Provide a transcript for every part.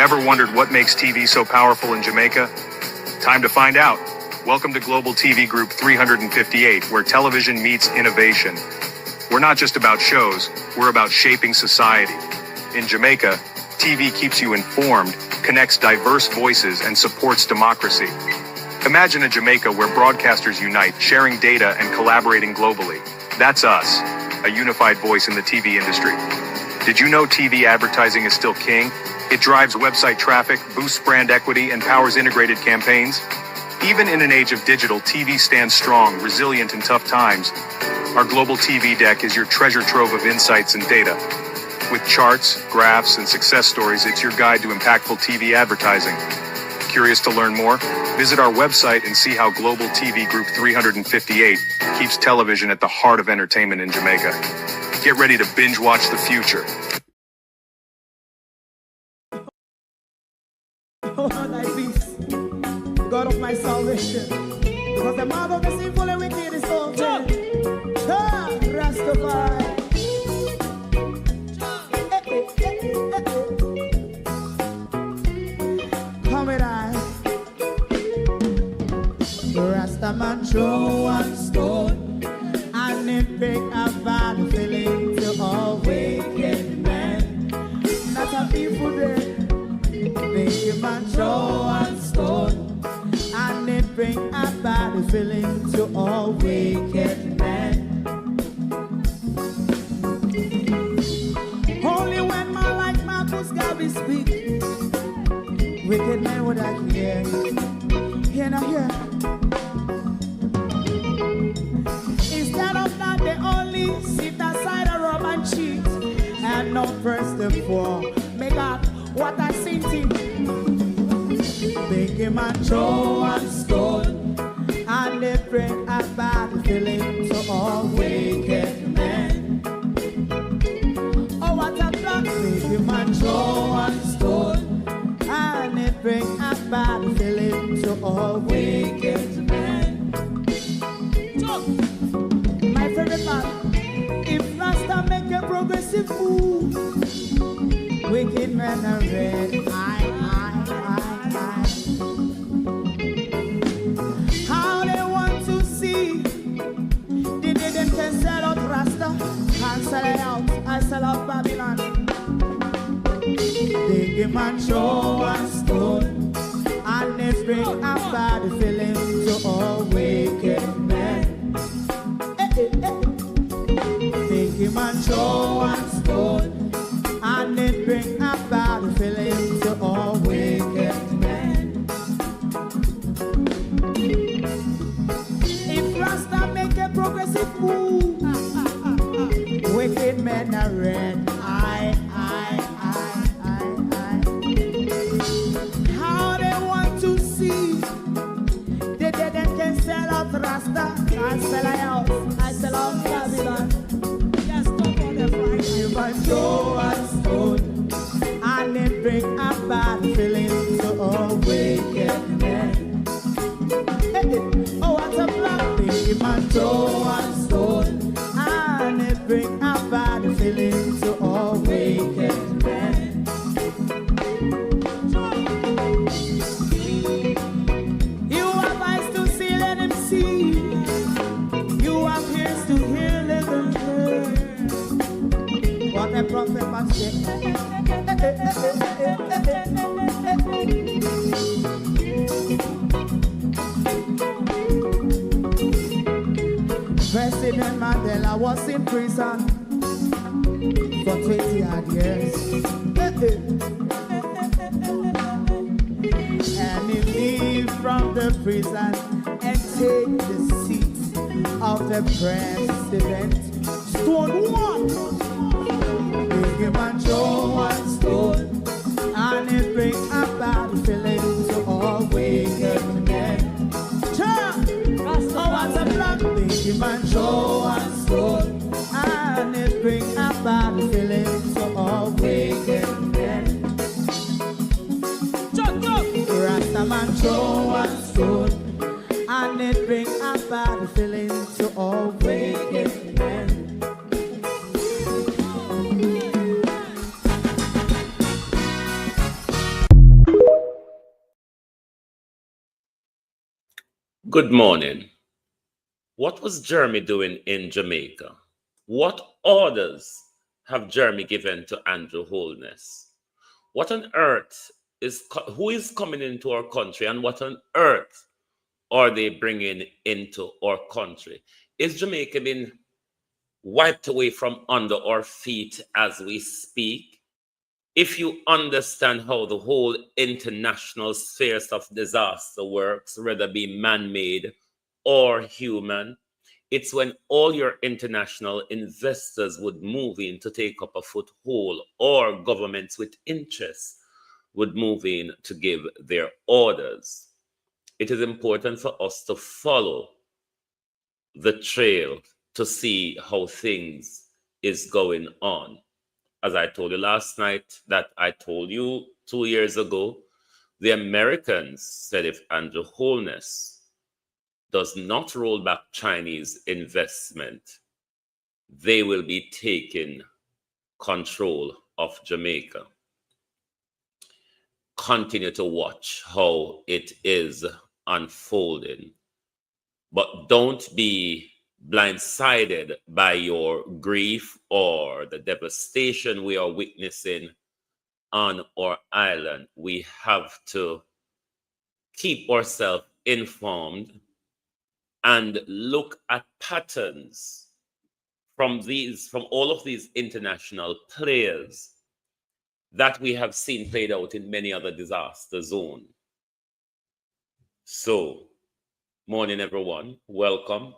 Ever wondered what makes TV so powerful in Jamaica? Time to find out. Welcome to Global TV Group 358, where television meets innovation. We're not just about shows, we're about shaping society. In Jamaica, TV keeps you informed, connects diverse voices, and supports democracy. Imagine a Jamaica where broadcasters unite, sharing data and collaborating globally. That's us, a unified voice in the TV industry. Did you know TV advertising is still king? It drives website traffic, boosts brand equity, and powers integrated campaigns. Even in an age of digital, TV stands strong, resilient in tough times. Our Global TV Deck is your treasure trove of insights and data. With charts, graphs, and success stories, it's your guide to impactful TV advertising. Curious to learn more? Visit our website and see how Global TV Group 358 keeps television at the heart of entertainment in Jamaica. Get ready to binge watch the future. Oh, thy peace, God of my salvation, because the mouth of the sinful and wicked is open. Rastafari. Come with I. Rastaman throw one stone, and it bring a bad feeling to all wicked men. Not a people there. Make man throw one stone, and it bring a bad feeling to all wicked men. Only when man like Marcus Garvey speak, wicked men would I hear. Hear now hear. Instead of that, they only sit aside and rub and cheat, and not first and four. Make up what I seen to. Make man throw one stone, and they bring a bad feeling to all wicked men. Oh, what a plan! Make man throw one stone, and they bring a bad feeling to all wicked men. My favorite part: if Rasta make a progressive move, wicked men are red. How they want to see the day them can sell out Rasta and sell it out. I sell out Babylon. They give man throw one stone, and they bring a bad feeling to all wicked men. They give man throw one stone, and it bring a bad feeling to all wicked men. If Rasta make a progressive move, wicked men are red. How they want to see the dead can sell out Rasta and sell out. I sell out Babylon. Yes, stop on the Friday. You might throw a stone, and it bring a bad feeling to all wicked men. Oh, what a black thing, man, throw a stone, and it bring a bad feeling to all wicked men. You have eyes to see, let him see. You have ears to hear, let them hear. What a prophet must say. President Mandela was in prison for 20 odd years. And he leave from the prison and take the seat of the president. Stone one. Big man throw one stone, and it bring a bad feeling to all wicked men. Oh, what's a black big man throw one stone, and it bring a bad feeling to all wicked men. Rasta man throw one stone, and it bring a bad feeling to all wicked men. Good morning. What was Jeremy doing in Jamaica? What orders have Jeremy given to Andrew Holness? What on earth who is coming into our country, and what on earth are they bringing into our country? Is Jamaica being wiped away from under our feet as we speak? If you understand how the whole international spheres of disaster works, whether it be man-made or human, it's when all your international investors would move in to take up a foothold, or governments with interests would move in to give their orders. It is important for us to follow the trail to see how things is going on. As I told you last night, that I told you 2 years ago, the Americans said if Andrew Holness does not roll back Chinese investment, they will be taking control of Jamaica. Continue to watch how it is unfolding, but don't be blindsided by your grief or the devastation we are witnessing on our island. We have to keep ourselves informed and look at patterns from all of these international players that we have seen played out in many other disaster zones. So, morning everyone, welcome.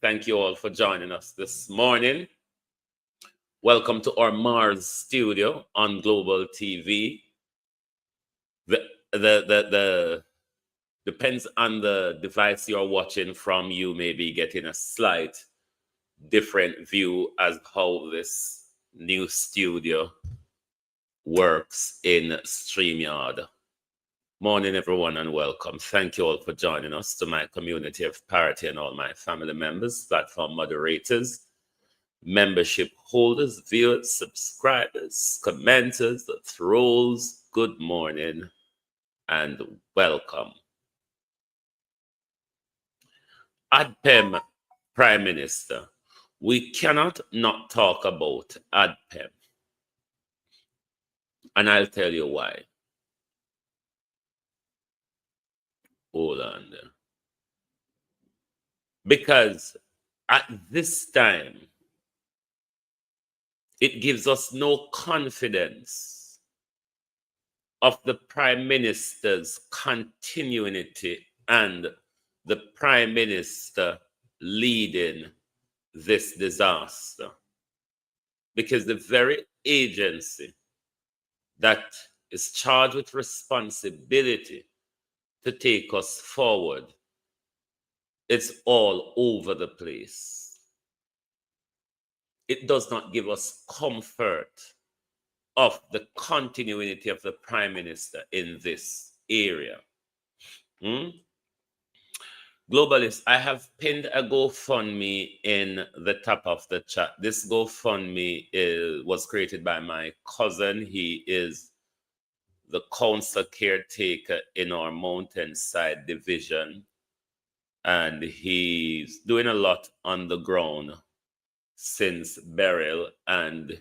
Thank you all for joining us this morning. Welcome to our Mars studio on Global TV. The depends on the device you're watching from. You may be getting a slight different view as how this new studio works in StreamYard. Morning, everyone, and welcome. Thank you all for joining us, to my community of parity and all my family members, platform moderators, membership holders, viewers, subscribers, commenters, the trolls. Good morning and welcome. ADPEM Prime Minister. We cannot not talk about ADPEM. And I'll tell you why. Hold on there. Because at this time, it gives us no confidence of the Prime Minister's continuity and the Prime Minister leading this disaster. Because the very agency that is charged with responsibility to take us forward, it's all over the place. It does not give us comfort of the continuity of the Prime Minister in this area. Globalist, I have pinned a GoFundMe in the top of the chat. This GoFundMe was created by my cousin. He is the council caretaker in our Mountainside division, and he's doing a lot on the ground since Beryl, and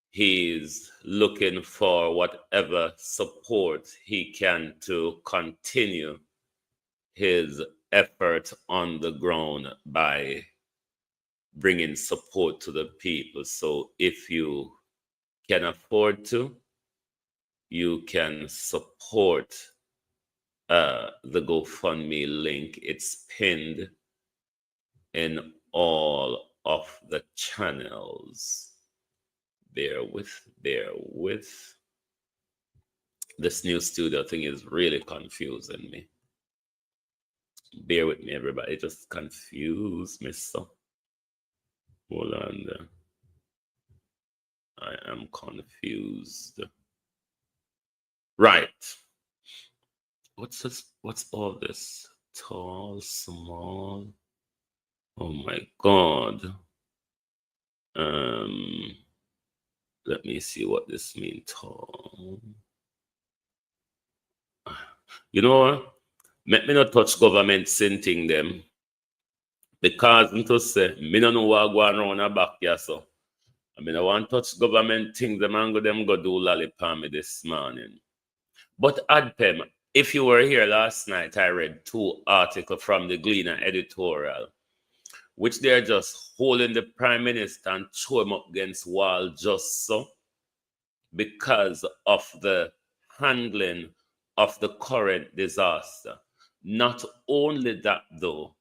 he's looking for whatever support he can to continue his effort on the ground by bringing support to the people. So if you can afford to, you can support the GoFundMe link. It's pinned in all of the channels. Bear with. This new studio thing is really confusing me. Bear with me, everybody. It just confused me so. Hold on there. I am confused. Right. What's this? What's all this? Tall, small. Oh my God. Let me see what this means. Tall. You know what? Make me not touch government thing them. Because me to say, me no know what go on a back here, so. I mean, I want to touch government things, them go do lollipop me this morning. But Adpem, if you were here last night, I read 2 articles from the Gleaner editorial, which they're just holding the Prime Minister and throw him up against wall just so, because of the handling of the current disaster. Not only that, though,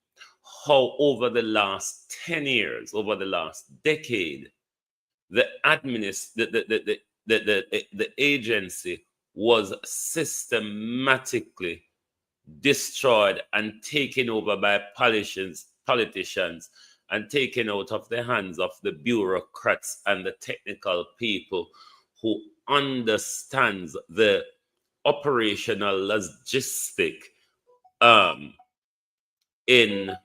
how over the last 10 years, over the last decade, the agency was systematically destroyed and taken over by politicians and taken out of the hands of the bureaucrats and the technical people who understands the operational logistic in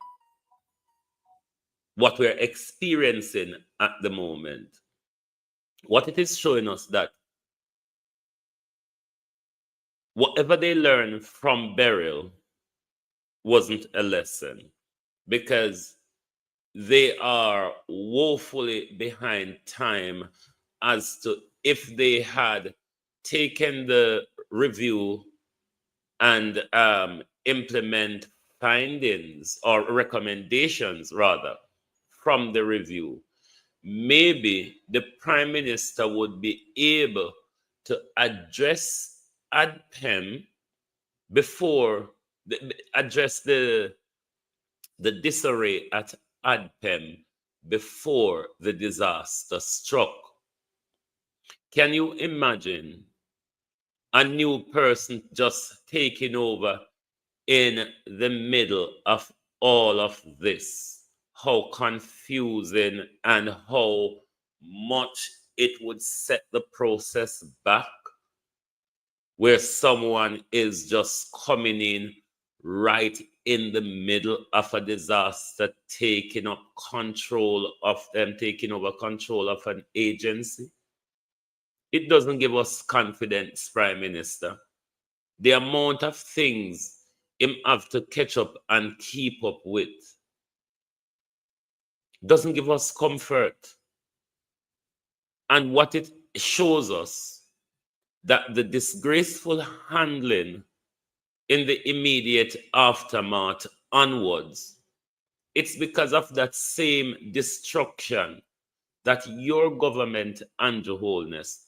what we're experiencing at the moment. What it is showing us that whatever they learned from Beryl wasn't a lesson, because they are woefully behind time as to if they had taken the review and implement findings or recommendations rather from the review, maybe the Prime Minister would be able to address ADPEM before address the disarray at ADPEM before the disaster struck. Can you imagine a new person just taking over in the middle of all of this? How confusing and how much it would set the process back, where someone is just coming in right in the middle of a disaster, taking up control of them, taking over control of an agency. It doesn't give us confidence, Prime Minister. The amount of things him have to catch up and keep up with doesn't give us comfort. And what it shows us, that the disgraceful handling in the immediate aftermath onwards, it's because of that same destruction that your government, Andrew Holness,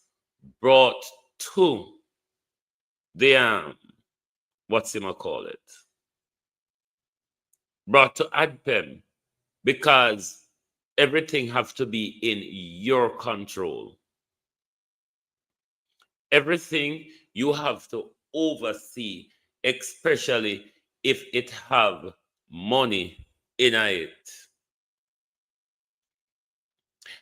brought to the brought to ADPEM, because everything have to be in your control. Everything you have to oversee, especially if it have money in it.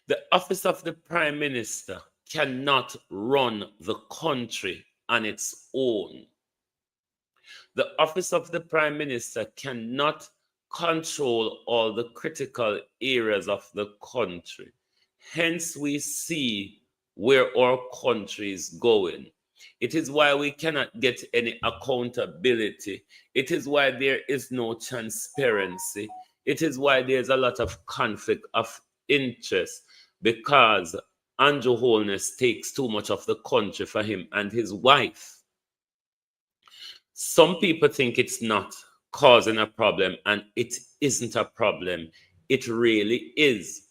The office of the Prime Minister cannot run the country on its own. The office of the Prime Minister cannot control all the critical areas of the country. Hence, we see where our country is going. It is why we cannot get any accountability. It is why there is no transparency. It is why there's a lot of conflict of interest, because Andrew Holness takes too much of the country for him and his wife. Some people think it's not causing a problem, and it isn't a problem. It really is.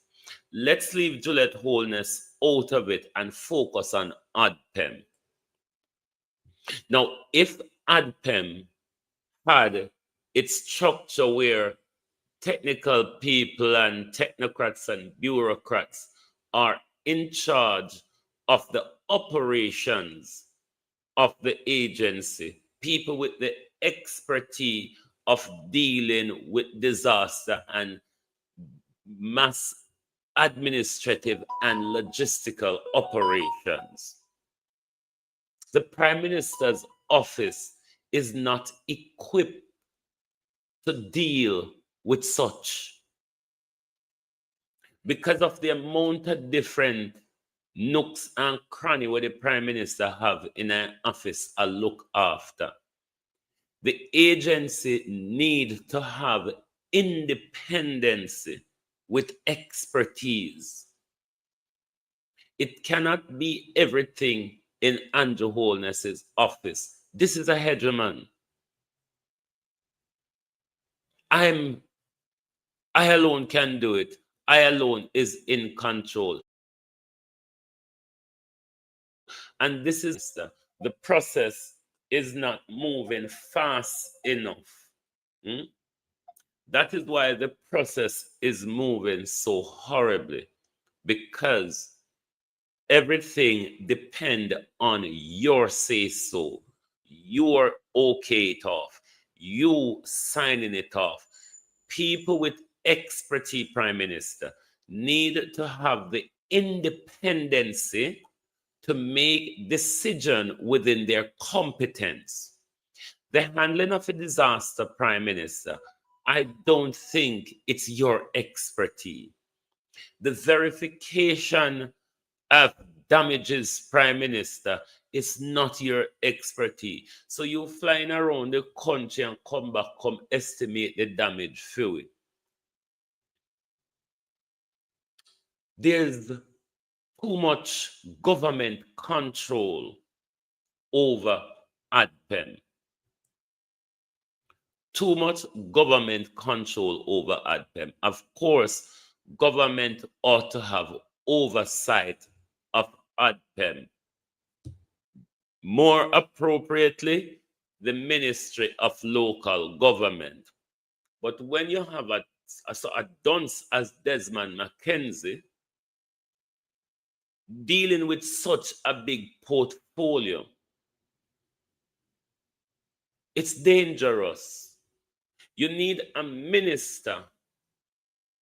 Let's leave Juliet Holness out of it and focus on ADPEM. Now, if ADPEM had its structure where technical people and technocrats and bureaucrats are in charge of the operations of the agency, people with the expertise of dealing with disaster and mass administrative and logistical operations, the Prime Minister's office is not equipped to deal with such, because of the amount of different nooks and cranny where the Prime Minister have in an office a look after. The agency need to have independence with expertise. It cannot be everything in Andrew Holness's office. This is a hegemon. I alone can do it. I alone is in control. And this is the process is not moving fast enough. That is why the process is moving so horribly, because everything depends on your say so, your okay it off, you signing it off. People with expertise, Prime Minister, need to have the independency to make decision within their competence. The handling of a disaster, Prime Minister, I don't think it's your expertise. The verification of damages, Prime Minister, is not your expertise. So you flying around the country and come back, come estimate the damage for it. There's too much government control over ADPEM. Too much government control over ADPEM. Of course, government ought to have oversight of ADPEM. More appropriately, the Ministry of Local Government. But when you have a dunce as Desmond McKenzie dealing with such a big portfolio, it's dangerous. You need a minister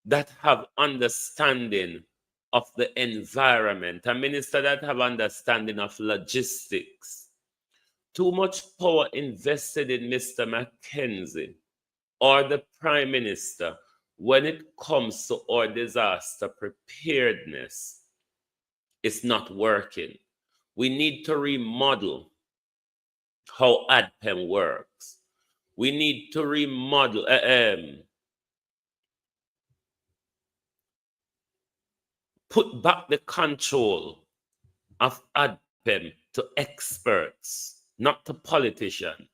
that have understanding of the environment, a minister that have understanding of logistics. Too much power invested in Mr. McKenzie or the Prime Minister when it comes to our disaster preparedness. It's not working. We need to remodel how ADPEM works. We need to remodel, put back the control of ADPEM to experts, not to politicians,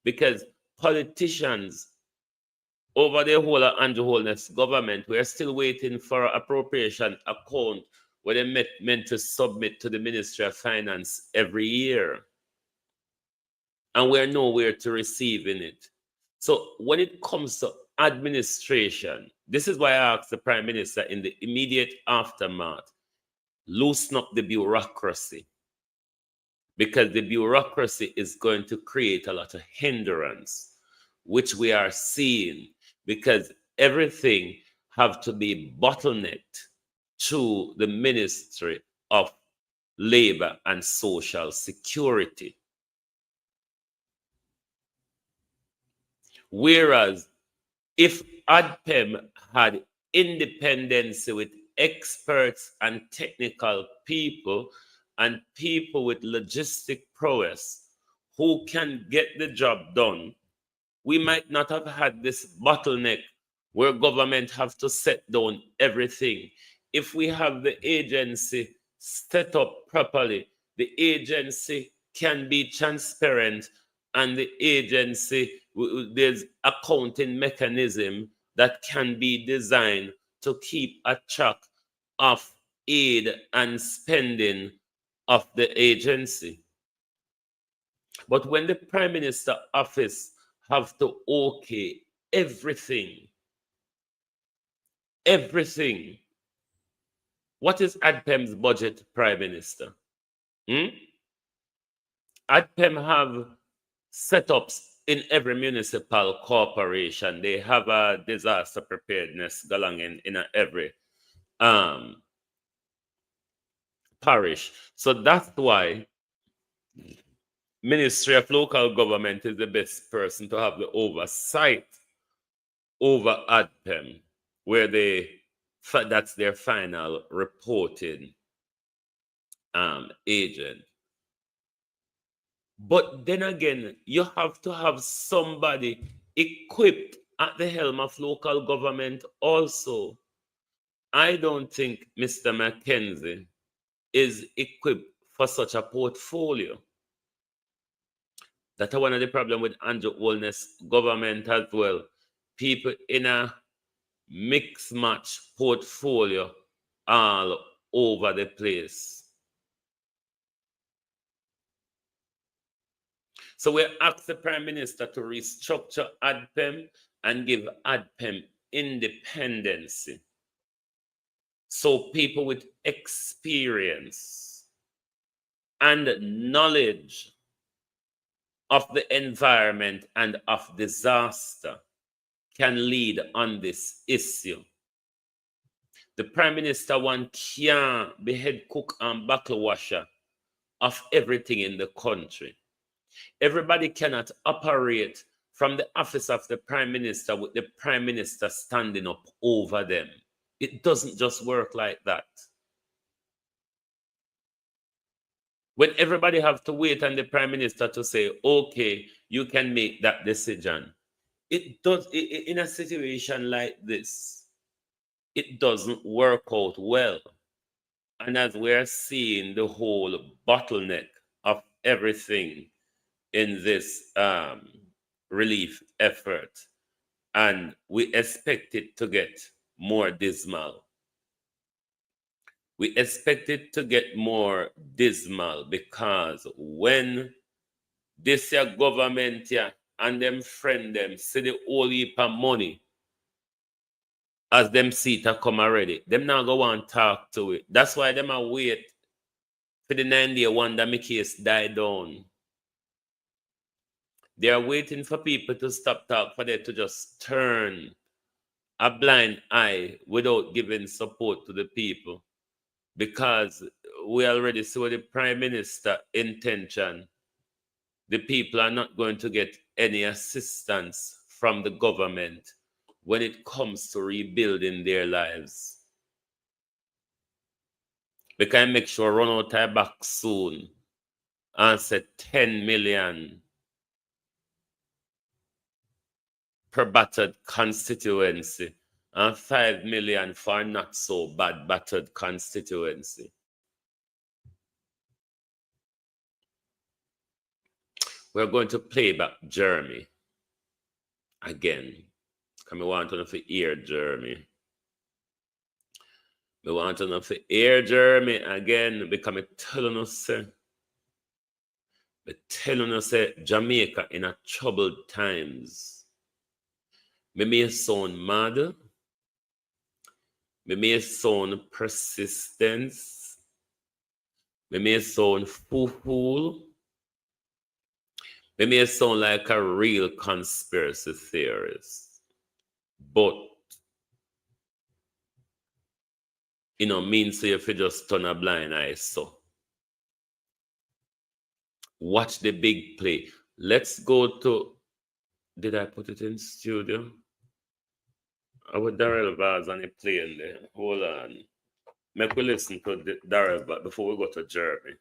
because politicians over the whole of Andrew Holness government, we are still waiting for appropriation account where they meant to submit to the Ministry of Finance every year. And we're nowhere to receiving it. So when it comes to administration, this is why I asked the Prime Minister in the immediate aftermath, loosen up the bureaucracy, because the bureaucracy is going to create a lot of hindrance, which we are seeing, because everything have to be bottlenecked to the Ministry of Labor and Social Security. Whereas if ADPEM had independence with experts and technical people and people with logistic prowess who can get the job done, we might not have had this bottleneck where government have to set down everything. If we have the agency set up properly, the agency can be transparent, and the agency, there's accounting mechanism that can be designed to keep a track of aid and spending of the agency. But when the Prime Minister office have to okay everything, what is ADPEM's budget, Prime Minister? ADPEM have setups in every municipal corporation. They have a disaster preparedness going in every parish. So that's why Ministry of Local Government is the best person to have the oversight over ADPEM, where that's their final reporting agent. But then again, you have to have somebody equipped at the helm of local government also. I don't think Mr. Mackenzie is equipped for such a portfolio. That's one of the problems with Andrew Holness government as well. People in a mix match portfolio all over the place. So we ask the Prime Minister to restructure ADPEM and give ADPEM independence. So people with experience and knowledge of the environment and of disaster can lead on this issue. The Prime Minister can't be head cook and buckle washer of everything in the country. Everybody cannot operate from the office of the Prime Minister with the Prime Minister standing up over them. It doesn't just work like that. When everybody have to wait on the Prime Minister to say, okay, you can make that decision. It does, in a situation like this, it doesn't work out well. And as we're seeing the whole bottleneck of everything in this relief effort, and we expect it to get more dismal. We expect it to get more dismal because when this year government and them friend them see the whole heap of money as them seat come already, them now go and talk to it. That's why them a wait for the 9-day wonder my case die down. They are waiting for people to stop talk, for them to just turn a blind eye without giving support to the people. Because we already saw the Prime Minister intention. The people are not going to get any assistance from the government when it comes to rebuilding their lives. We can make sure run out our back soon and say 10 million per battered constituency and 5 million for not so bad battered constituency. We're going to play back Jeremy again. Because I want to know if you hear Jeremy. I want to know if you hear Jeremy again because I'm telling us Jamaica in a troubled times. Me may sound mad. Me may sound persistence. Me may sound fool. Me may sound like a real conspiracy theorist. But means if you just turn a blind eye so. Watch the big play. Let's go to, did I put it in studio? Our Darrell Vaz on the plane there. Hold on. Make we listen to Darrell Vaz before we go to Jeremy.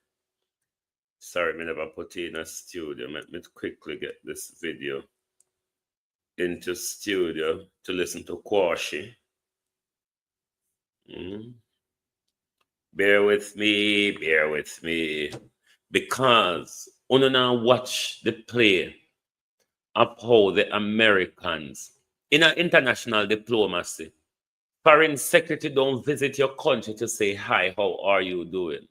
Sorry, me never put it in a studio. Let me quickly get this video into studio to listen to Kwashi. Bear with me. Because we now watch the play of how the Americans, in an international diplomacy, foreign secretary don't visit your country to say, hi, how are you doing?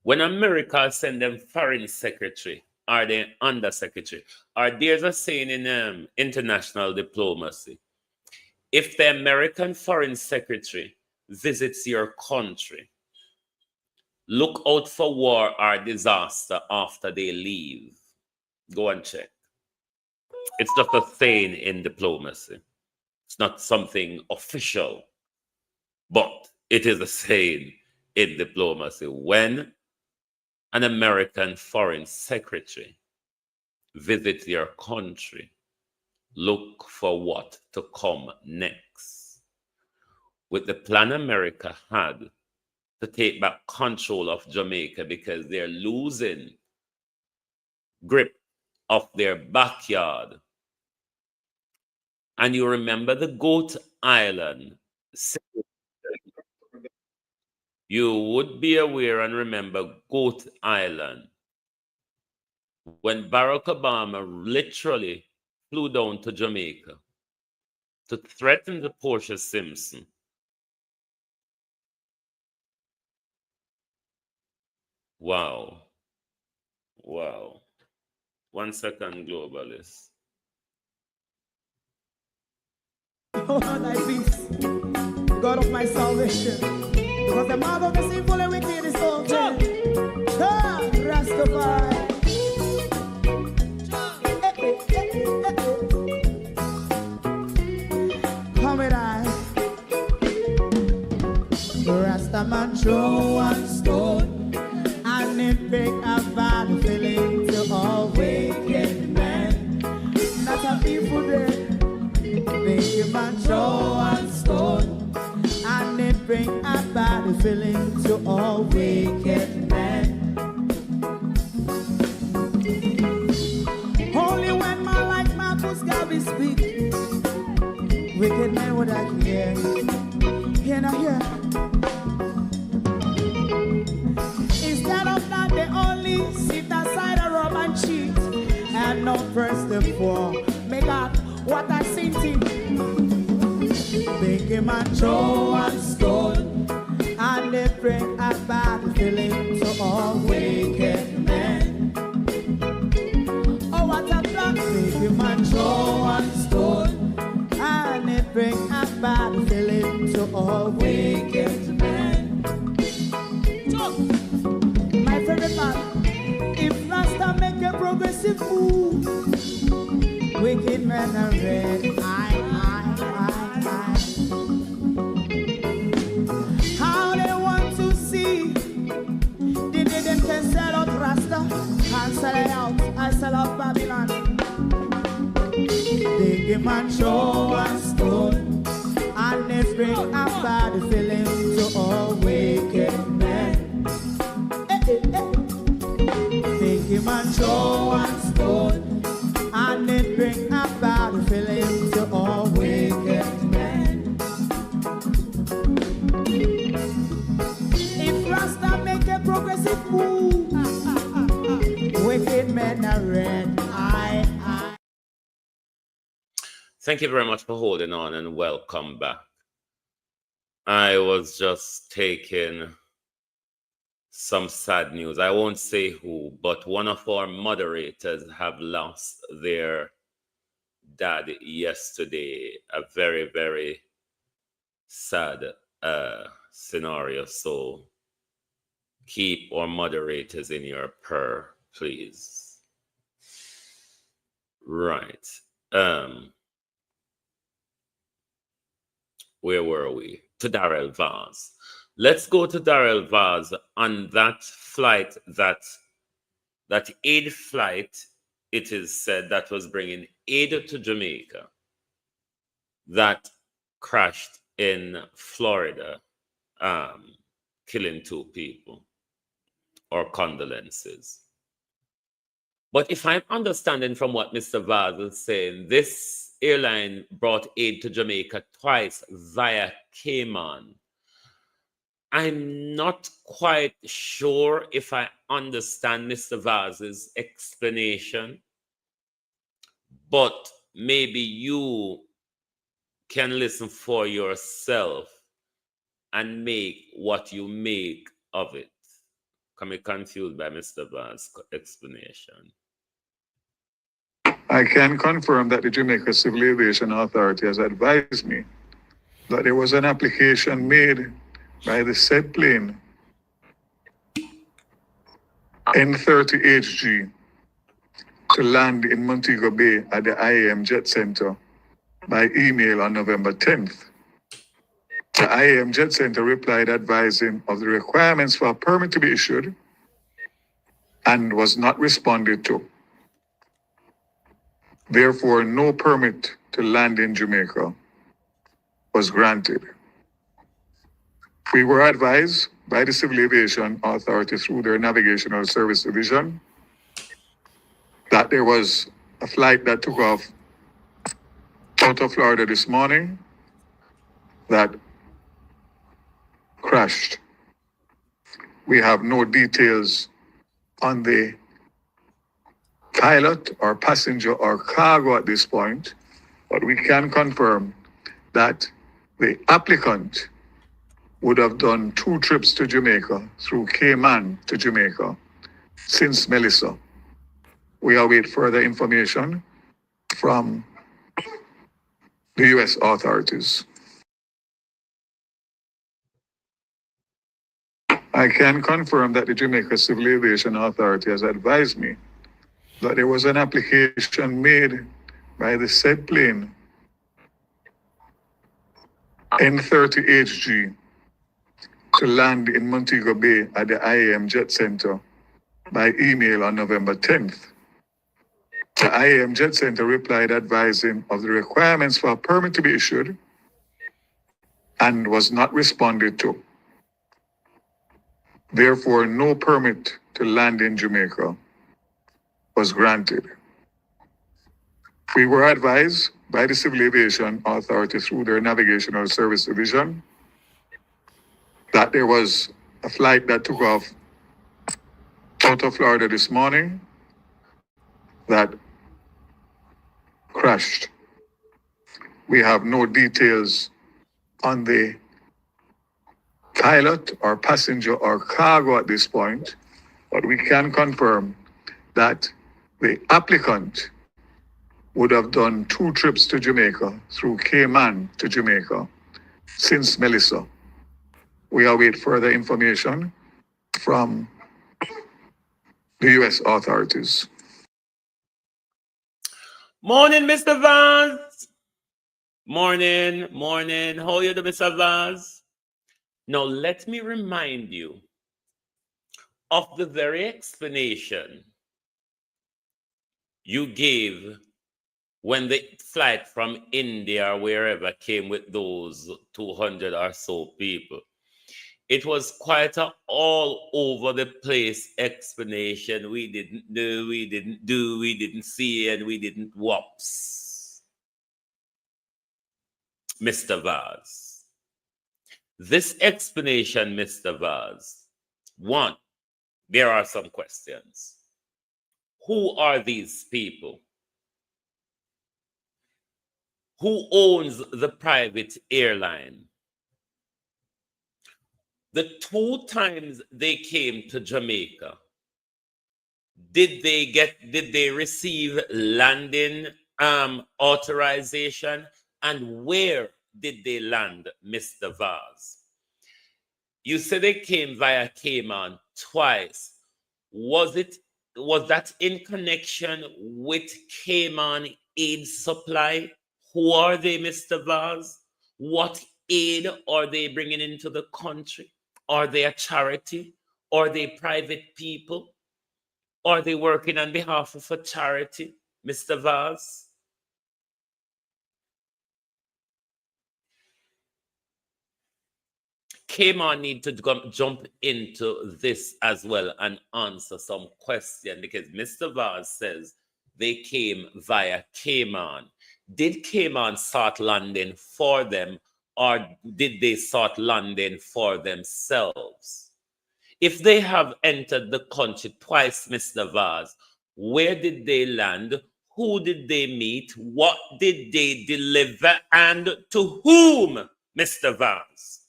When America send them foreign secretary, or the undersecretary, or there's a saying in international diplomacy, if the American foreign secretary visits your country, look out for war or disaster after they leave. Go and check. It's just a saying in diplomacy. It's not something official, but it is a saying in diplomacy. When an American foreign secretary visits your country, look for what to come next. With the plan America had to take back control of Jamaica because they're losing grip of their backyard. And you remember the Goat Island. You would be aware and remember Goat Island when Barack Obama literally flew down to Jamaica to threaten the Portia Simpson. Wow. Wow. 1 second, globalist. Oh, thy peace, God of my salvation. Because the mouth of the sinful and wicked is open. Rastafari. Come with I. Rastaman throw one stone, and it bring a bad feeling to all wicked men. Not a people there. Make a man throw one stone, and it bring a bad feeling to all wicked men. Only when man like Marcus Garvey speak, wicked men would I hear. Hear not hear. Instead of that, they only sit aside and rub and cheat, and not press the floor. Make up what I seen to. Make a man throw one stone, and they bring a bad feeling to all wicked men. Oh, what a plan! Make a man throw one stone, and they bring a bad feeling to all wicked men. My favorite part: if Rasta make a progressive move, wicked men are red. How they want to see the day them can sell out Rasta and sell it out. I sell out Babylon. Big man show and stone, and they bring a bad feeling to all wicked men. Big man show and stone, and it bring a bad feeling to all wicked men. If Rasta make a progressive move, wicked men are red. Thank you very much for holding on and welcome back. I was just taking some sad news. I won't say who, but one of our moderators have lost their dad yesterday. A very, very sad scenario. So keep our moderators in your prayer, please. Right. Where were we? To Darrell Vaz. Let's go to Darrell Vaz on that flight, that aid flight, it is said, that was bringing aid to Jamaica, that crashed in Florida, killing 2 people, or condolences. But if I'm understanding from what Mr. Vaz is saying, this airline brought aid to Jamaica twice via Cayman. I'm not quite sure if I understand Mr. Vaz's explanation, but maybe you can listen for yourself and make what you make of it. I'm confused by Mr. Vaz's explanation. I can confirm that the Jamaica Civil Aviation Authority has advised me that there was an application made by the said plane N30HG to land in Montego Bay at the IAM Jet Center by email on November 10th. The IAM Jet Center replied advising of the requirements for a permit to be issued and was not responded to. Therefore, no permit to land in Jamaica was granted. We were advised by the Civil Aviation Authority through their Navigational Service Division that there was a flight that took off out of Florida this morning that crashed. We have no details on the pilot or passenger or cargo at this point, but we can confirm that the applicant would have done 2 trips to Jamaica through Cayman to Jamaica since Melissa. We await further information from the U.S. authorities. I can confirm that the Jamaica Civil Aviation Authority has advised me that there was an application made by the said plane N30HG to land in Montego Bay at the IAM Jet Center by email on November 10th. The IAM Jet Center replied advising of the requirements for a permit to be issued and was not responded to. Therefore, no permit to land in Jamaica was granted. We were advised by the Civil Aviation Authority through their Navigational Service Division that there was a flight that took off out of Florida this morning that crashed. We have no details on the pilot or passenger or cargo at this point, but we can confirm that the applicant would have done 2 trips to Jamaica through Cayman to Jamaica since Melissa. We await further information from the U.S. authorities. Morning, Mr. Vaz. Morning. How are you doing, Mr. Vaz? Now, let me remind you of the very explanation you gave when the flight from India or wherever came with those 200 or so people. It was quite a all over the place explanation. We didn't see, and we didn't whoops. Mr. Vaz. This explanation, Mr. Vaz, one, there are some questions. Who are these people? Who owns the private airline? The 2 times they came to Jamaica, did they receive landing authorization? And where did they land, Mr. Vaz? You said they came via Cayman twice. Was that in connection with Cayman aid supply? Who are they, Mr. Vaz? What aid are they bringing into the country? Are they a charity? Are they private people? Are they working on behalf of a charity, Mr. Vaz? Cayman need to jump into this as well and answer some question, because Mr. Vaz says they came via Cayman. Did Cayman start landing for them, or did they start landing for themselves? If they have entered the country twice, Mr. Vaz, where did they land? Who did they meet? What did they deliver? And to whom, Mr. Vaz?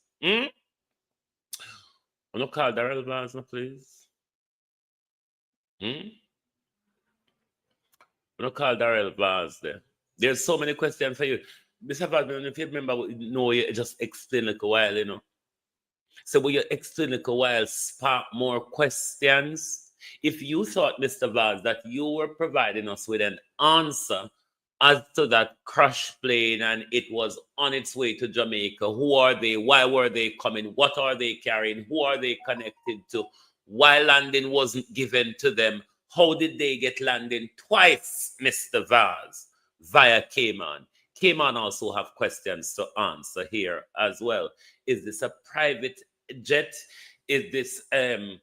I'm not call Darrell Vaz, no, please. I'm not call Darrell Vaz there. There's so many questions for you. Mr. Vaz, if you remember, you just explained like a while, you know. So when you explain like a while, spark more questions. If you thought, Mr. Vaz, that you were providing us with an answer as to that crash plane and it was on its way to Jamaica, who are they? Why were they coming? What are they carrying? Who are they connected to? Why landing wasn't given to them? How did they get landing twice, Mr. Vaz, via Cayman? Cayman also have questions to answer here as well. Is this a private jet? Is this a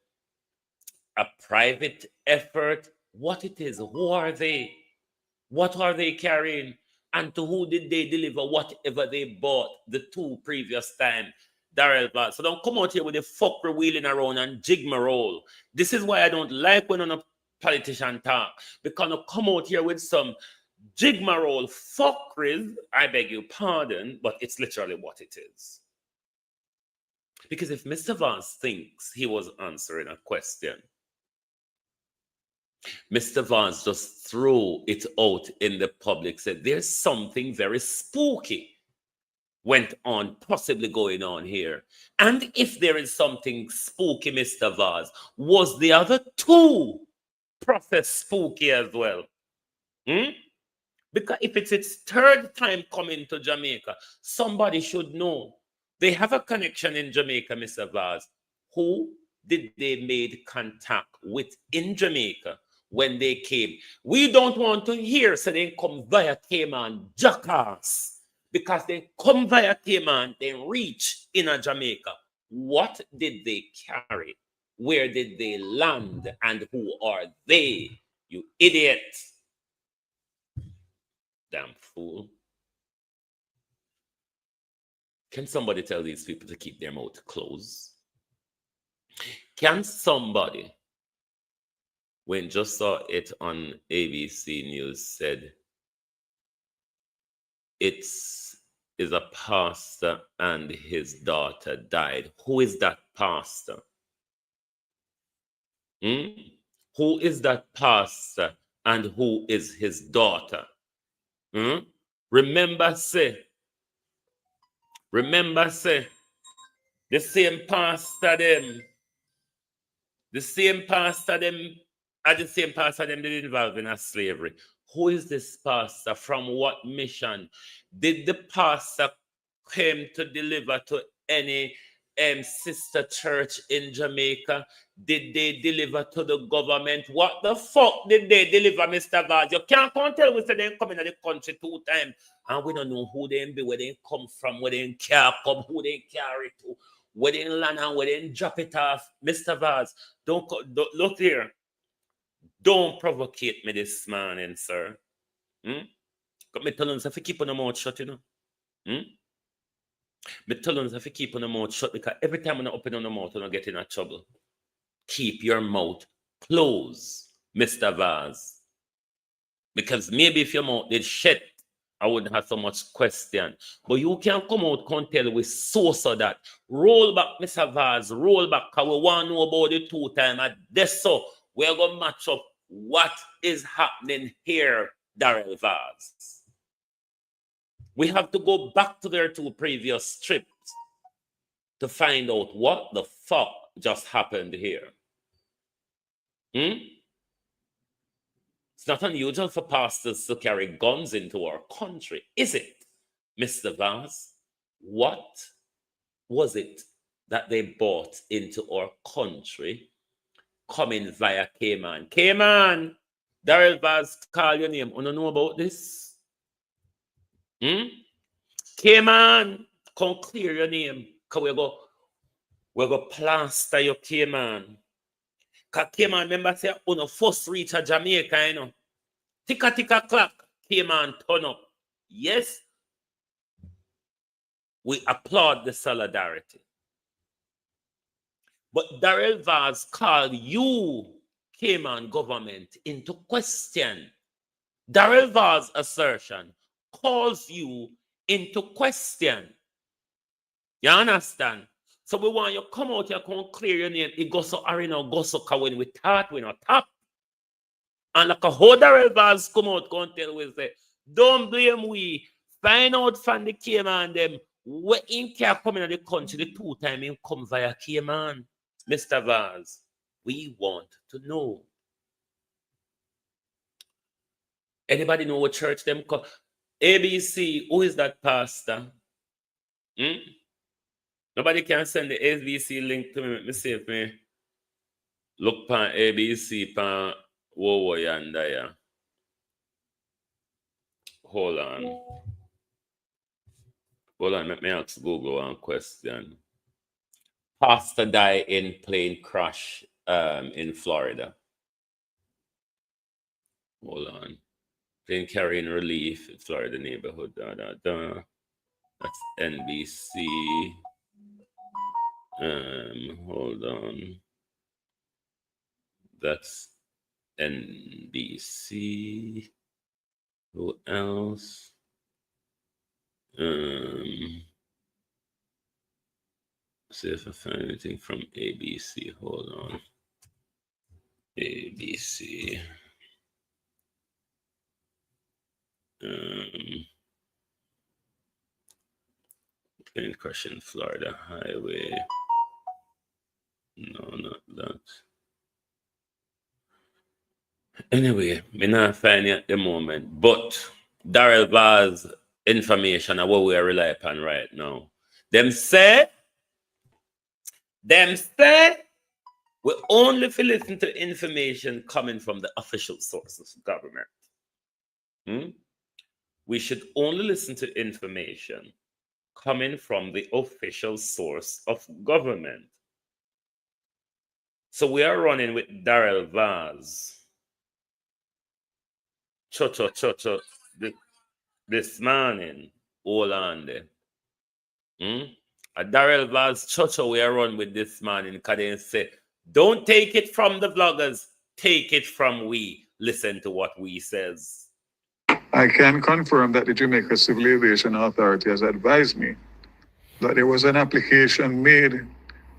private effort? what it is. Who are they? What are they carrying? And to who did they deliver whatever they bought the 2 previous time? Darrell Vaz. So don't come out here with the fuckery wheeling around and jigmarole. This is why I don't like when a politician talk. Because you come out here with some jigmarole fuckeries, I beg your pardon, but it's literally what it is. Because if Mr. Vaz thinks he was answering a question, Mr. Vance just threw it out in the public, said there's something very spooky went on, possibly going on here. And if there is something spooky, Mr. Vaz, was the other 2 prophets spooky as well? Because if it's its 3rd time coming to Jamaica, somebody should know. They have a connection in Jamaica, Mr. Vaz. Who did they made contact with in Jamaica when they came? We don't want to hear so they come via Cayman, jackass. Because they come via Cayman, they reach in a Jamaica. What did they carry? Where did they land? And who are they? You idiot. Damn fool. Can somebody tell these people to keep their mouth closed? Can somebody, when just saw it on ABC News, said it is a pastor and his daughter died? Who is that pastor? Who is that pastor and who is his daughter? Remember say, the same pastor them are the same pastor them did involved in a slavery. Who is this pastor? From what mission? Did the pastor came to deliver to any sister church in Jamaica? Did they deliver to the government? What the fuck did they deliver, Mr. Vaz? You can't come tell we say they come in the country 2 times and we don't know who they be, where they come from, where they care come, who they carry to, where they land and where they drop it off. Mr. Vaz, don't look here. Don't provocate me this morning, sir. Got me telling us if you keep on the mouth shut, you know. Me telling us if you keep on the mouth shut, because every time when I open on the mouth, I get in trouble. Keep your mouth closed, Mr. Vaz. Because maybe if your mouth did shut, I wouldn't have so much question. But you can come out and tell with so that. Roll back, Mr. Vaz, roll back, because we want to know about the 2 times. And this so, we're going to match up what is happening here, Darrell Vaz. We have to go back to their 2 previous trips to find out what the fuck just happened here. It's not unusual for pastors to carry guns into our country, is it, Mr. Vaz? What was it that they bought into our country coming via Cayman? Cayman! Darrell Vaz, call your name. You don't know about this? Cayman, come clear your name. Because we're going to plaster your Cayman. Because Cayman, remember, say, on the first reach of Jamaica, you know. Ticka clock, Cayman turn up. Yes, we applaud the solidarity. But Darrell Vaz called you, Cayman government, into question. Darrell Vaz assertion calls you into question. You understand? So we want you to come out here, come clear your name. It goes so arena, goes so when we thought we not top. And like a whole Darrell Vaz come out, come tell we say, don't blame we. Find out from the Cayman them. When in can come in the country, the 2 times in come via Cayman. Mr. Vaz, we want to know. Anybody know what church them call? ABC, who is that pastor? Nobody can send the ABC link to me. Let me see if me look pan ABC pan whoa yonder. Yeah. Hold on, let me ask Google one question. Pastor died in plane crash in Florida. Hold on. Plane carrying relief in Florida neighborhood. That's NBC. Hold on. That's NBC. Who else? See if I find anything from ABC. Hold on. ABC. Plane crash in Florida highway. No, not that. Anyway, me not finding at the moment, but Darrell Vaz information are what we are relying upon right now. Them say we only feel listen to information coming from the official sources of government. We should only listen to information coming from the official source of government. So we are running with Darrell Vaz. This morning. Hold on there. A Darrell Vaz Chocho we are running with this morning because they say, don't take it from the vloggers, take it from we. Listen to what we says. I can confirm that the Jamaica Civil Aviation Authority has advised me that there was an application made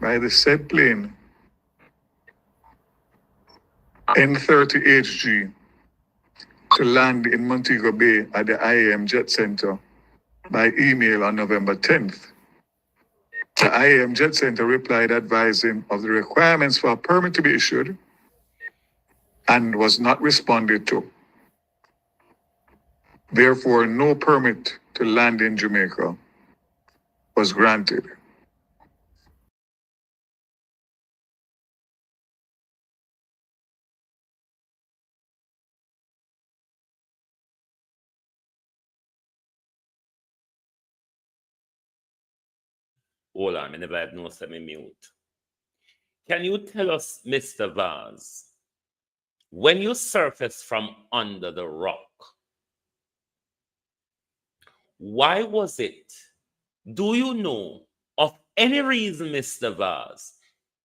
by the said plane N30HG to land in Montego Bay at the IAM Jet Center by email on November 10th. The IAM Jet Center replied advising of the requirements for a permit to be issued and was not responded to. Therefore, no permit to land in Jamaica was granted. Hold on, I never have no semi-mute. Can you tell us, Mr. Vaz, when you surfaced from under the rock, why was it? Do you know of any reason, Mr. Vaz,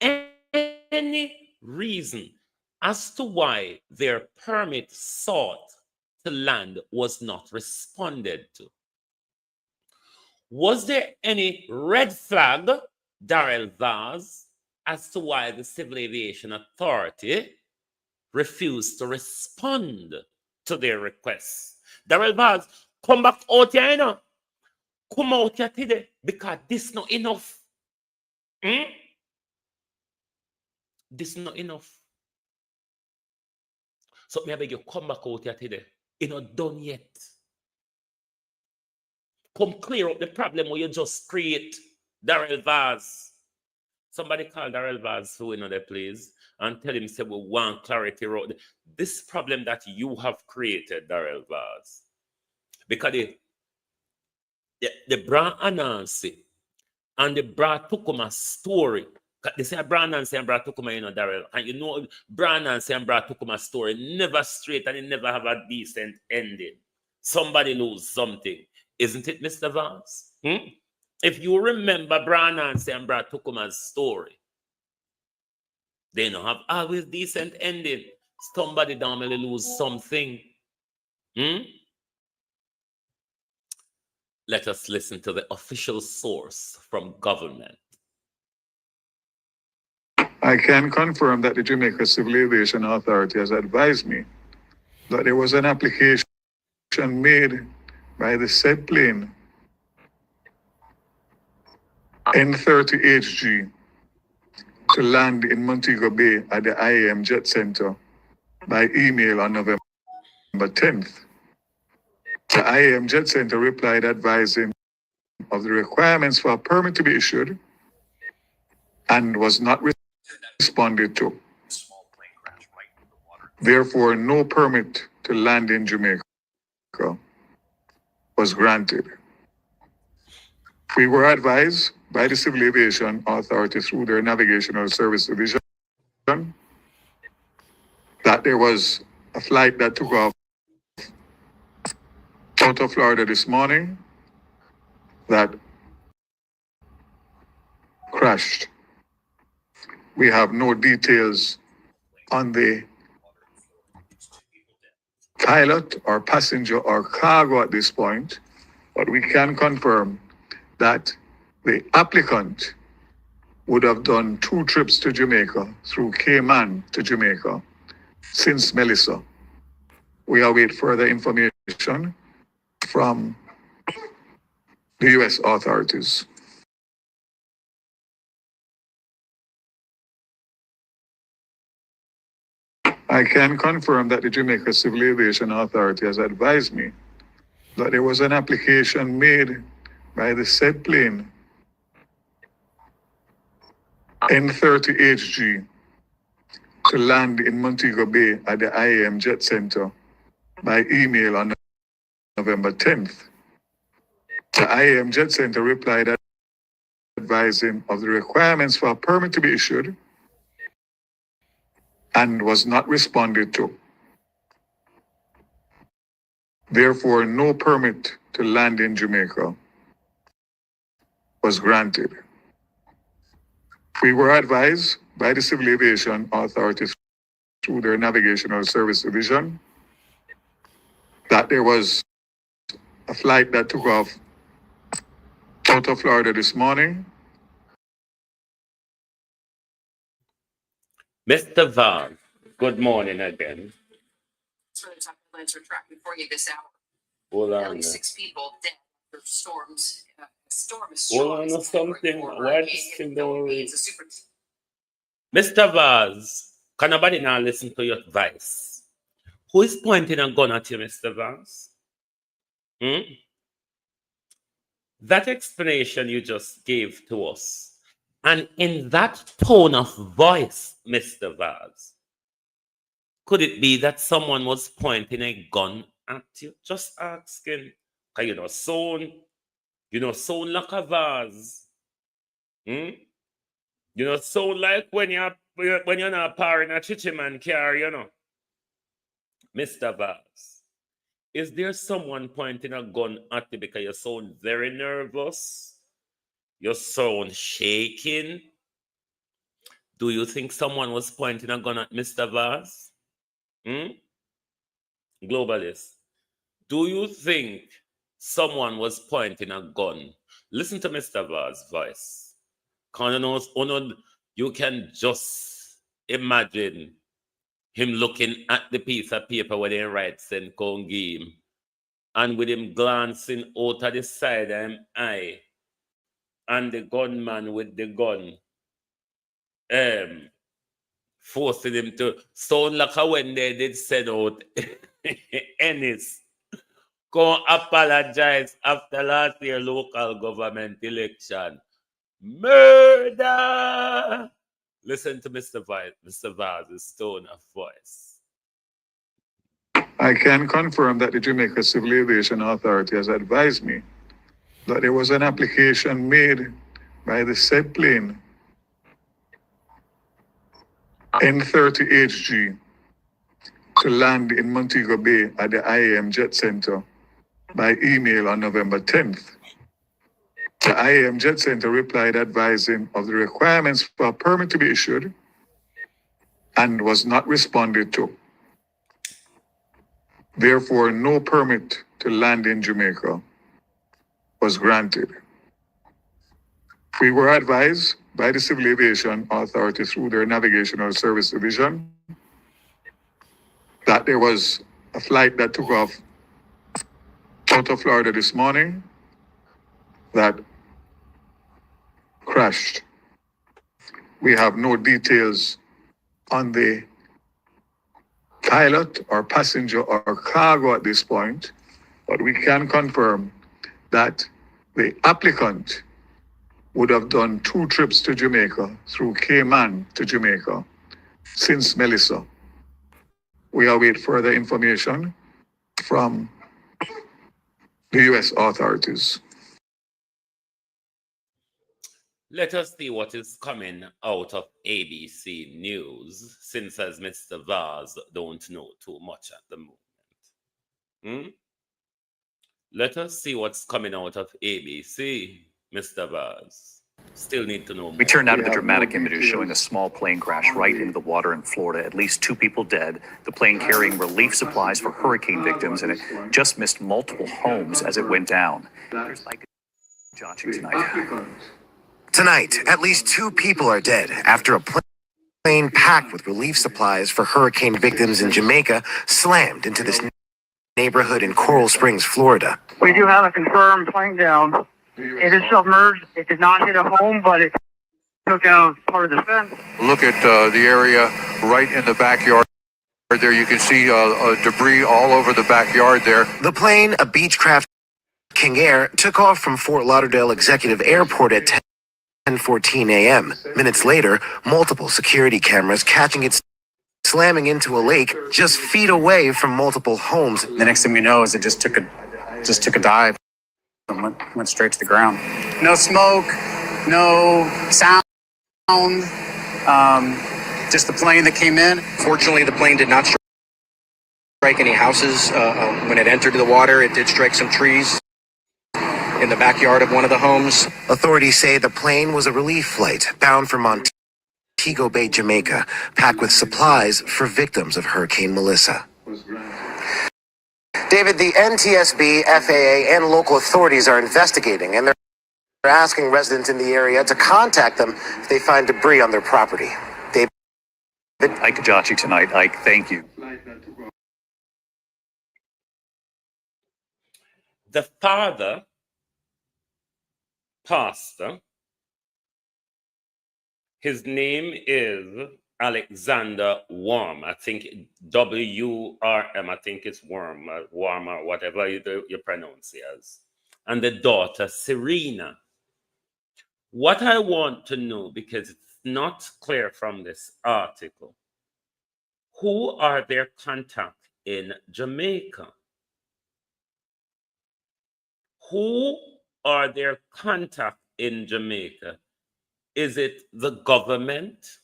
any reason as to why their permit sought to land was not responded to? Was there any red flag, Darrell Vaz, as to why the Civil Aviation Authority refused to respond to their requests? Darrell Vaz, come back out here, you know. Come out here today because this not enough. This not enough. So me I beg you, come back out here today. It's not done yet. Come clear up the problem where you just create, Darrell Vaz. Somebody call Darrell Vaz who in there, please, and tell him, say, we want clarity around this problem that you have created, Darrell Vaz. Because the Bra Anansi and the Bra Tukuma story, they say Bra Anansi and Bra Tukuma, you know, Darrell, and you know, Bra Anansi and Bra Tukuma story never straight and it never have a decent ending. Somebody lose something. Isn't it, Mr. Vance? If you remember Bra Anansi and Bra Tukuma's story, they don't have always decent ending. Somebody normally lose something. Let us listen to the official source from government. I can confirm that the Jamaica Civil Aviation Authority has advised me that there was an application made by the said plane N30HG to land in Montego Bay at the IAM Jet Center by email on November 10th. The IAM Jet Center replied advising of the requirements for a permit to be issued and was not responded to. Therefore, no permit to land in Jamaica was granted. We were advised by the Civil Aviation Authority through their Navigational Service Division that there was a flight that took off out of Florida this morning that crashed. We have no details on the pilot or passenger or cargo at this point, but we can confirm that the applicant would have done 2 trips to Jamaica through Cayman to Jamaica since Melissa. We await further information from the U.S. authorities. I can confirm that the Jamaica Civil Aviation Authority has advised me that there was an application made by the said plane N30HG to land in Montego Bay at the IAM Jet Center by email on November 10th. The IAM Jet Center replied advising of the requirements for a permit to be issued and was not responded to. Therefore, no permit to land in Jamaica was granted. We were advised by the Civil Aviation Authorities through their Navigational Service Division that there was a flight that took off out of Florida this morning. Mr. Vaughn, good morning again. That's where the top headlines are tracking for you this hour. Hold on. Nearly 6 people dead after storms. Storm is Hold on strong. or something. Why this thing don't read? It's a super. Mr. Vaz, can nobody now listen to your advice? Who is pointing a gun at you, Mr. Vaz? That explanation you just gave to us, and in that tone of voice, Mr. Vaz, could it be that someone was pointing a gun at you? Just asking. Because you know, sound like a vase. You know, sound like when you're not powering a chichiman car, you know. Mr. Vaz, is there someone pointing a gun at you because you sound very nervous? You sound shaking? Do you think someone was pointing a gun at Mr. Vaz? Globalist, do you think someone was pointing a gun? Listen to Mr. Vaz's voice. You can just imagine him looking at the piece of paper where they write St. Kongim, and with him glancing out of the side of his eye, and the gunman with the gun, forcing him to sound like when they did send out Ennis. Go apologize after last year local government election. Murder! Listen to Mr. Vaz's tone of voice. I can confirm that the Jamaica Civil Aviation Authority has advised me that there was an application made by the said plane N30HG to land in Montego Bay at the IAM Jet Center by email on November 10th. The IAM Jet Center replied advising of the requirements for a permit to be issued and was not responded to. Therefore, no permit to land in Jamaica was granted. We were advised by the Civil Aviation Authority through their Navigational Service Division that there was a flight that took off out of Florida this morning that crashed. We have no details on the pilot or passenger or cargo at this point, but we can confirm that the applicant would have done 2 trips to Jamaica through Cayman to Jamaica since Melissa. We await further information from the U.S. authorities. Let us see what is coming out of ABC News, since as Mr. Vaz don't know too much at the moment. Let us see what's coming out of ABC, Mr. Vaz. Still need to know more. We turn now to the dramatic images showing a small plane crash right into the water in Florida. At least 2 people dead. The plane carrying relief supplies for hurricane victims, and it just missed multiple homes as it went down. Here's Ike Joching tonight. Tonight, at least 2 people are dead after a plane packed with relief supplies for hurricane victims in Jamaica slammed into this neighborhood in Coral Springs, Florida. We do have a confirmed plane down. It is submerged. It did not hit a home, but it took out part of the fence. Look at the area right in the backyard there. You can see debris all over the backyard there. The plane, a Beechcraft King Air, took off from Fort Lauderdale Executive Airport at 10:14 a.m. Minutes later, multiple security cameras catching it slamming into a lake just feet away from multiple homes. The next thing we know is it just took a dive and went straight to the ground. No smoke, no sound, just the plane that came in. Fortunately, the plane did not strike any houses. When it entered the water, it did strike some trees in the backyard of one of the homes. Authorities say the plane was a relief flight bound for Montego Bay, Jamaica, packed with supplies for victims of Hurricane Melissa. David, the NTSB, FAA, and local authorities are investigating, and they're asking residents in the area to contact them if they find debris on their property. David? Ike Joching tonight. Ike, thank you. The father, pastor, his name is Alexander Worm. I think W-R-M. I think it's Worm or whatever you pronounce it as. And the daughter, Serena. What I want to know, because it's not clear from this article, who are their contacts in Jamaica? Who are their contacts in Jamaica? Is it the government?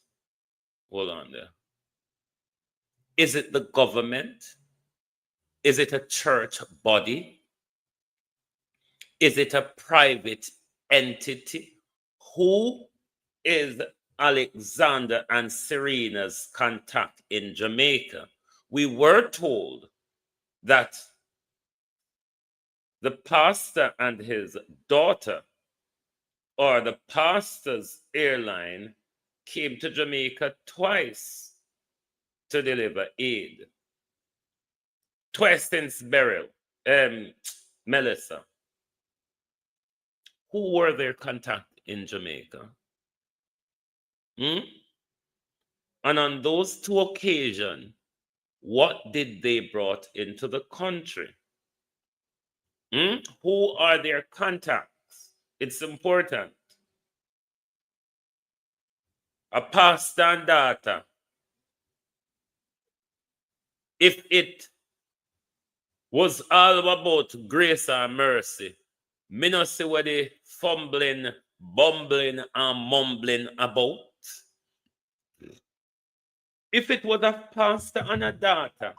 Hold on there. Is it the government? Is it a church body? Is it a private entity? Who is Alexander and Serena's contact in Jamaica? We were told that the pastor and his daughter, or the pastor's airline, came to Jamaica twice to deliver aid. Twice since burial. Melissa. Who were their contact in Jamaica? And on those 2 occasions, what did they brought into the country? Who are their contacts? It's important. A pastor and daughter. If it was all about grace and mercy, me not see what they fumbling, bumbling, and mumbling about. If it was a pastor and a daughter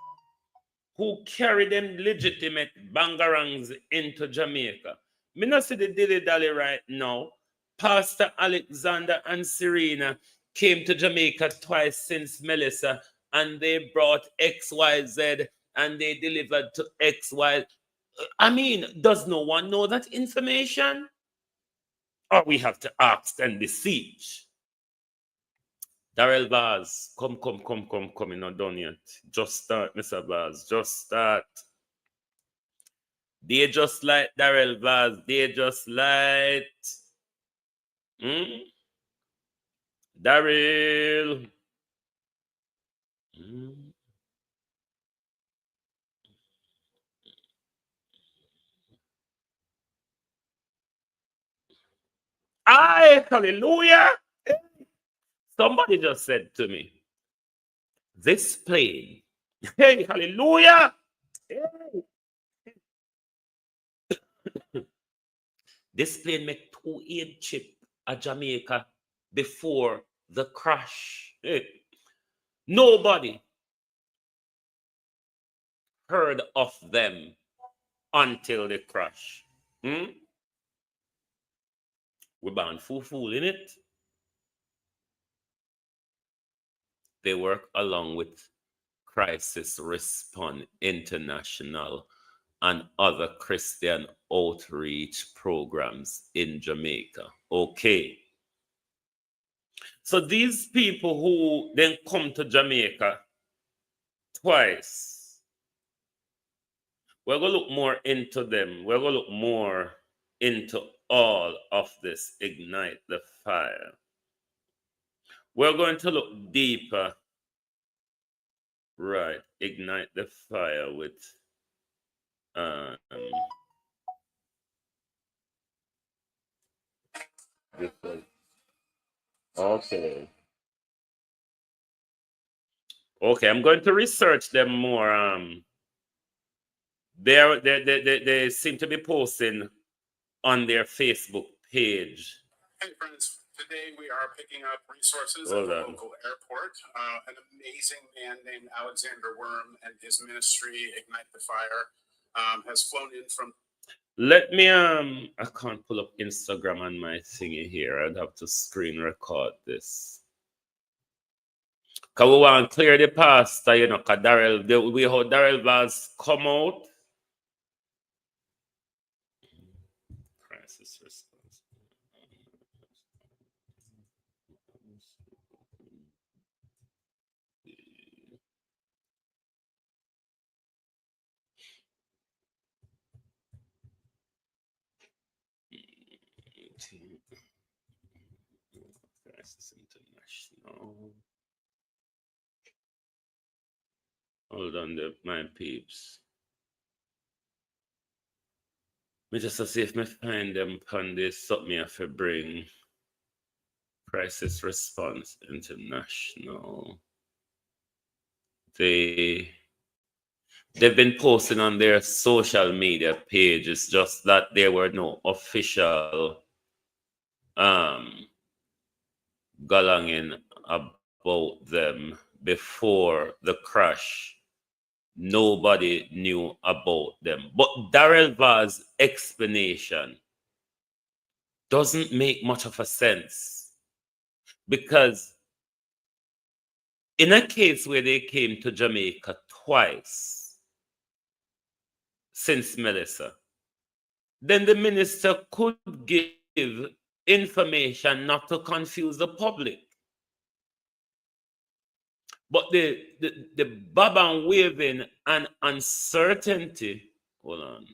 who carried them legitimate bangarangs into Jamaica, me not see the dilly-dally right now. Pastor Alexander and Serena came to Jamaica twice since Melissa, and they brought XYZ and they delivered to XY. I mean, does no one know that information? Or we have to ask and beseech. Darrell Vaz, come, you're not done yet. Just start, Mr. Vaz, just start. They just like Darrell Vaz, they just like... Darrell. Aye, hallelujah. Somebody just said to me, this plane, hey, hallelujah. Hey. This plane make 2 aid chip at Jamaica before the crash. Nobody heard of them until the crash. We're bound fool in it. They work along with Crisis Response International and other Christian outreach programs in Jamaica. Okay. So these people who then come to Jamaica twice, we're going to look more into them. We're going to look more into all of this. Ignite the fire. We're going to look deeper. Right. Ignite the fire with okay. Okay, I'm going to research them more. They seem to be posting on their Facebook page. Hey friends, today we are picking up resources at the local airport. An amazing man named Alexander Worm and his ministry, Ignite the Fire, has flown in from... Let me, I can't pull up Instagram on my thingy here. I'd have to screen record this. Because we want to clear the pastor, you know, because we heard Darrell Vaz come out. Crisis response. Crisis International. Hold on there, my peeps. Me just to see if me find them on this something I have to bring. Crisis Response International. They've been posting on their social media pages, just that there were no official galanging about them before the crash. Nobody knew about them. But Darrell Vaz's explanation doesn't make much of a sense, because in a case where they came to Jamaica twice since Melissa, then the minister could give information not to confuse the public. But the bob and waving and uncertainty, hold on.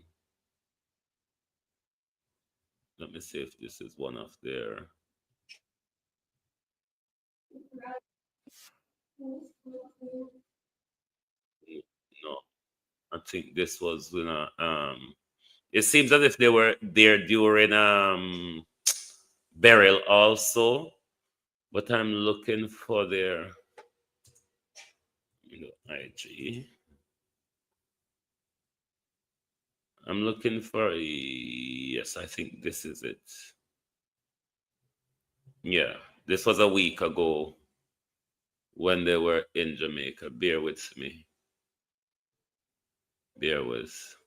Let me see if this is one of their... No, I think this was, you know, it seems as if they were there during burial also, but I'm looking for their IG. I'm looking for, yes, I think this is it. Yeah, this was a week ago when they were in Jamaica. Bear with me. Bear with.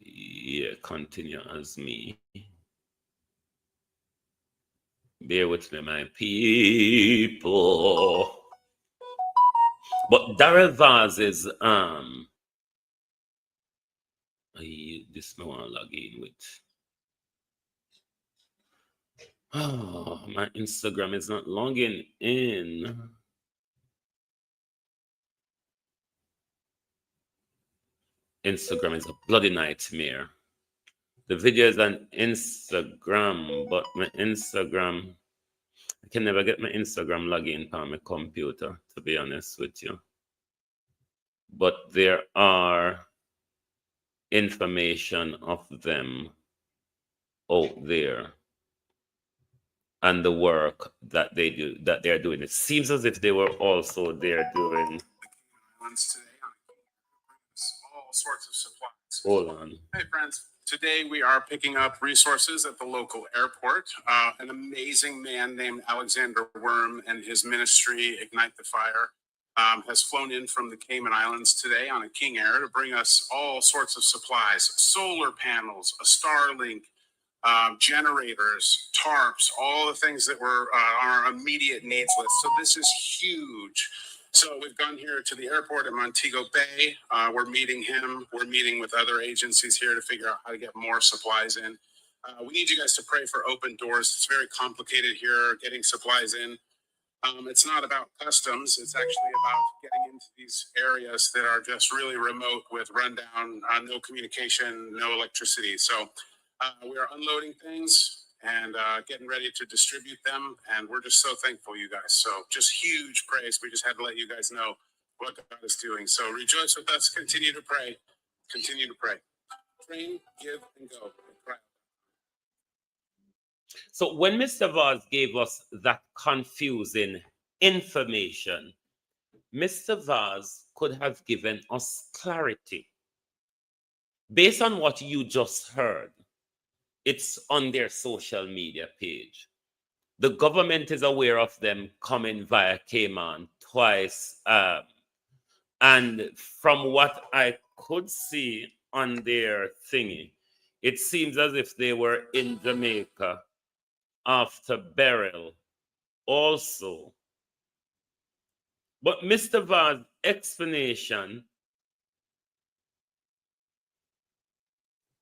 Yeah, continue as me. Bear with me, my people. But Darrell Vaz is this no one log in with. Oh, my Instagram is not logging in. Instagram is a bloody nightmare. The video is on Instagram, but my Instagram, I can never get my Instagram login on my computer, to be honest with you. But there are information of them out there and the work that they do, that they're doing. It seems as if they were also there doing Today on all sorts of supplies. Hold on. Hey friends, Today, we are picking up resources at the local airport. An amazing man named Alexander Worm and his ministry, Ignite the Fire, has flown in from the Cayman Islands today on a King Air to bring us all sorts of supplies, solar panels, a Starlink, generators, tarps, all the things that were on our immediate needs list. So this is huge. So we've gone here to the airport at Montego Bay. We're meeting him. We're meeting with other agencies here to figure out how to get more supplies in. We need you guys to pray for open doors. It's very complicated here, getting supplies in. It's not about customs. It's actually about getting into these areas that are just really remote with rundown, no communication, no electricity. So we are unloading things and getting ready to distribute them. And we're just so thankful, you guys. So just huge praise. We just had to let you guys know what God is doing. So rejoice with us. Continue to pray. Continue to pray. Train, give, and go. Pray. So when Mr. Vaz gave us that confusing information, Mr. Vaz could have given us clarity. Based on what you just heard, it's on their social media page. The government is aware of them coming via Cayman twice. And from what I could see on their thingy, it seems as if they were in Jamaica after burial also. But Mr. Vaz's explanation,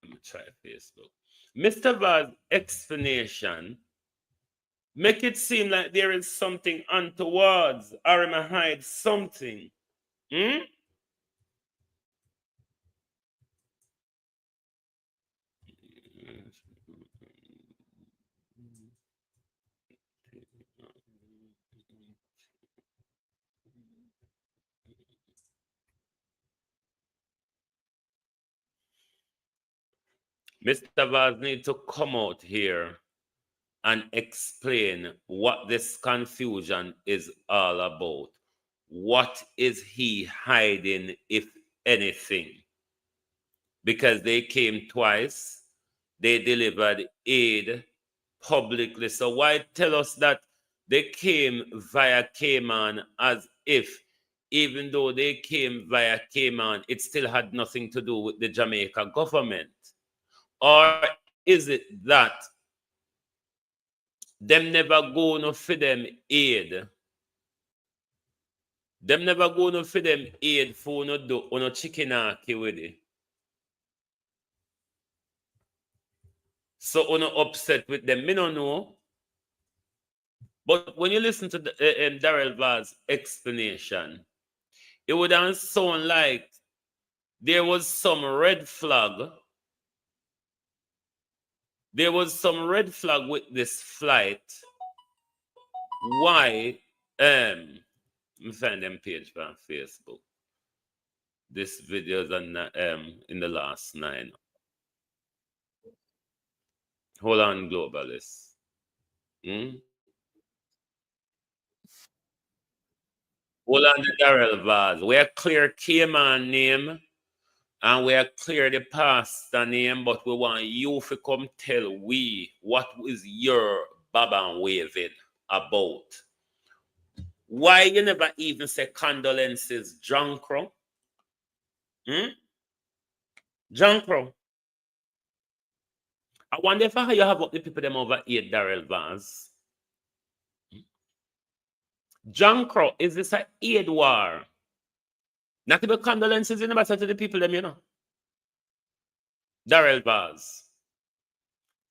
let me try Facebook. Mr. Vaz's explanation make it seem like there is something untoward, or am I hide something? Mr. Vaz need to come out here and explain what this confusion is all about. What is he hiding, if anything? Because they came twice, they delivered aid publicly. So why tell us that they came via Cayman as if, even though they came via Cayman, it still had nothing to do with the Jamaica government? Or is it that them never go no for them aid? Them never go no for them aid for no chicken aki with it. So uno upset with them. Me don't know. But when you listen to Darrell Vaz's explanation, it would sound like there was some red flag. There was some red flag with this flight. Why? Let me find them page on Facebook. This video is on in the last 9. Hold on, globalist. Hold on to Darrell Vaz. We are clear Cayman name and we are clear the pastor name, but we want you to come tell we what is your baba waving about. Why you never even say condolences, John Crow? John Crow. I wonder if you have up the people them over here, Darrell Vaz. John Crow, is this an aid war? Not about condolences, you never said to the people them, you know. Darrell Vaz.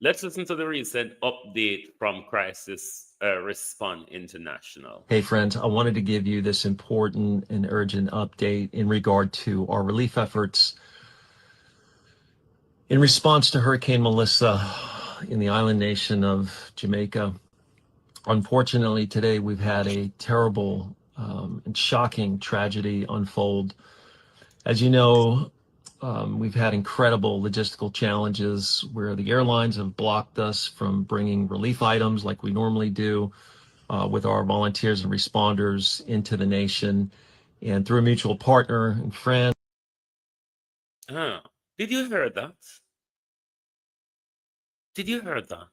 Let's listen to the recent update from Crisis Respond International. Hey friends, I wanted to give you this important and urgent update in regard to our relief efforts in response to Hurricane Melissa in the island nation of Jamaica. Unfortunately, today we've had a terrible and shocking tragedy unfold. As you know, we've had incredible logistical challenges where the airlines have blocked us from bringing relief items like we normally do with our volunteers and responders into the nation. And through a mutual partner and friend. Did you hear that? Did you hear that?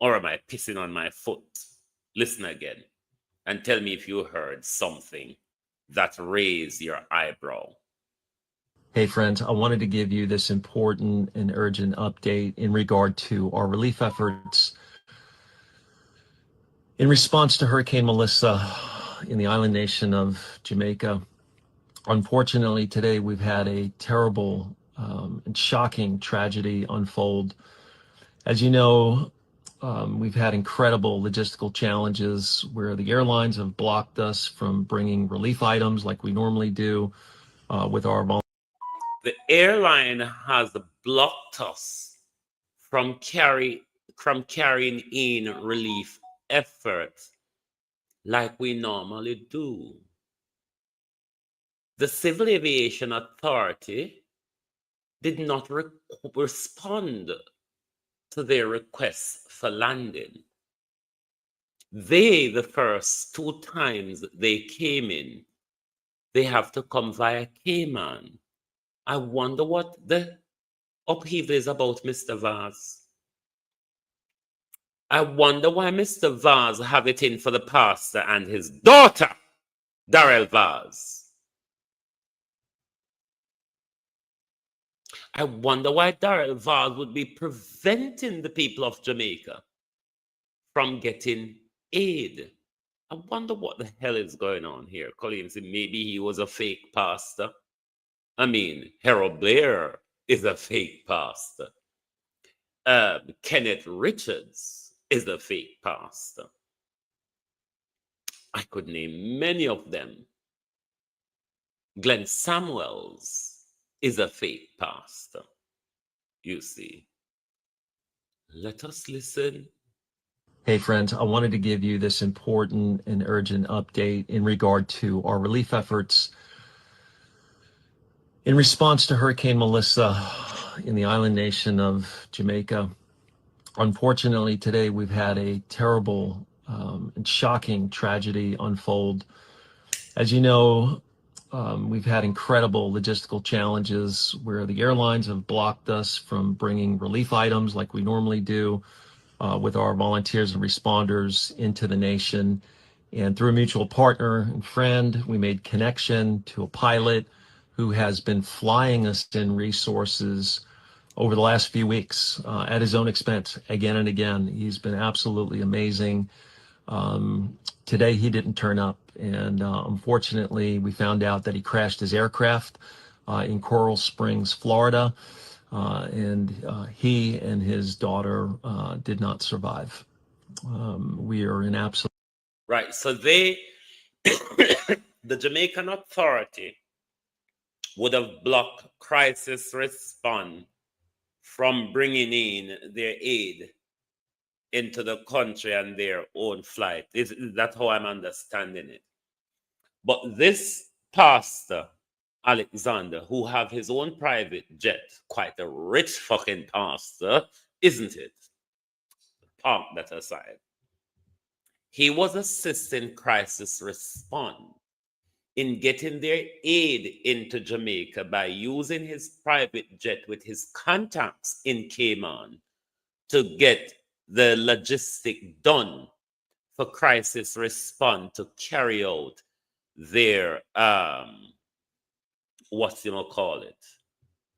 Or am I pissing on my foot? Listen again and tell me if you heard something that raised your eyebrow. Hey friends, I wanted to give you this important and urgent update in regard to our relief efforts in response to Hurricane Melissa in the island nation of Jamaica. Unfortunately, today we've had a terrible and shocking tragedy unfold. As you know, we've had incredible logistical challenges where the airlines have blocked us from bringing relief items like we normally do with our volunteers. The airline has blocked us from carrying in relief efforts like we normally do. The Civil Aviation Authority did not respond to their requests for landing. The first 2 times they came in, they have to come via Cayman. I wonder what the upheaval is about, Mr. Vaz. I wonder why Mr. Vaz have it in for the pastor and his daughter, Darrell Vaz. I wonder why Darrell Vaz would be preventing the people of Jamaica from getting aid. I wonder what the hell is going on here. Colleen said maybe he was a fake pastor. I mean, Harold Blair is a fake pastor. Kenneth Richards is a fake pastor. I could name many of them. Glenn Samuels is a fake pastor. You see. Let us listen. Hey friends, I wanted to give you this important and urgent update in regard to our relief efforts in response to Hurricane Melissa in the island nation of Jamaica. Unfortunately, today we've had a terrible and shocking tragedy unfold. As you know, we've had incredible logistical challenges where the airlines have blocked us from bringing relief items like we normally do with our volunteers and responders into the nation. And through a mutual partner and friend, we made connection to a pilot who has been flying us in resources over the last few weeks at his own expense again and again. He's been absolutely amazing. Today he didn't turn up, and unfortunately we found out that he crashed his aircraft in Coral Springs, Florida, and he and his daughter did not survive. We are in absolute... Right, so they, the Jamaican Authority would have blocked crisis response from bringing in their aid into the country and their own flight. That's how I'm understanding it. But this pastor, Alexander, who have his own private jet, quite a rich fucking pastor, isn't it? Park that aside. He was assisting crisis response in getting their aid into Jamaica by using his private jet with his contacts in Cayman to get the logistic done for crisis response to carry out their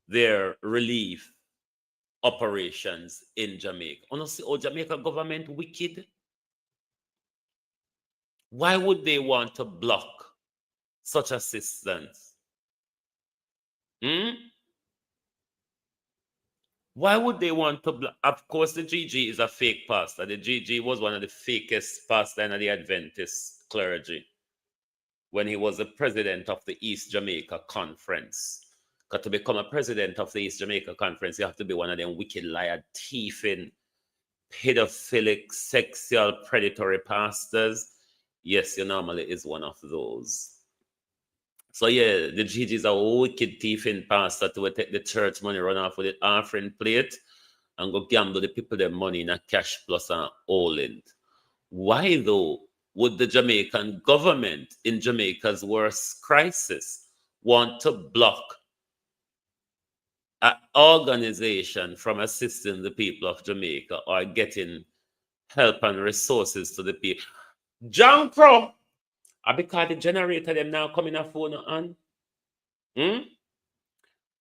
their relief operations in Jamaica. Honestly, Jamaica government wicked. Why would they want to block such assistance? Why would they want to block? Of course, the GG is a fake pastor. The GG was one of the fakest pastors in the Adventist clergy when he was the president of the East Jamaica Conference. Because to become a president of the East Jamaica Conference, you have to be one of them wicked, liar, thieving, pedophilic, sexual, predatory pastors. Yes, you normally is one of those. So yeah, the GG is a wicked thieving pastor to take the church money, run off with the offering plate, and go gamble the people their money in a cash plus and all in. Why though would the Jamaican government in Jamaica's worst crisis want to block an organization from assisting the people of Jamaica or getting help and resources to the people. John Crow, because the generator them now coming a phone on.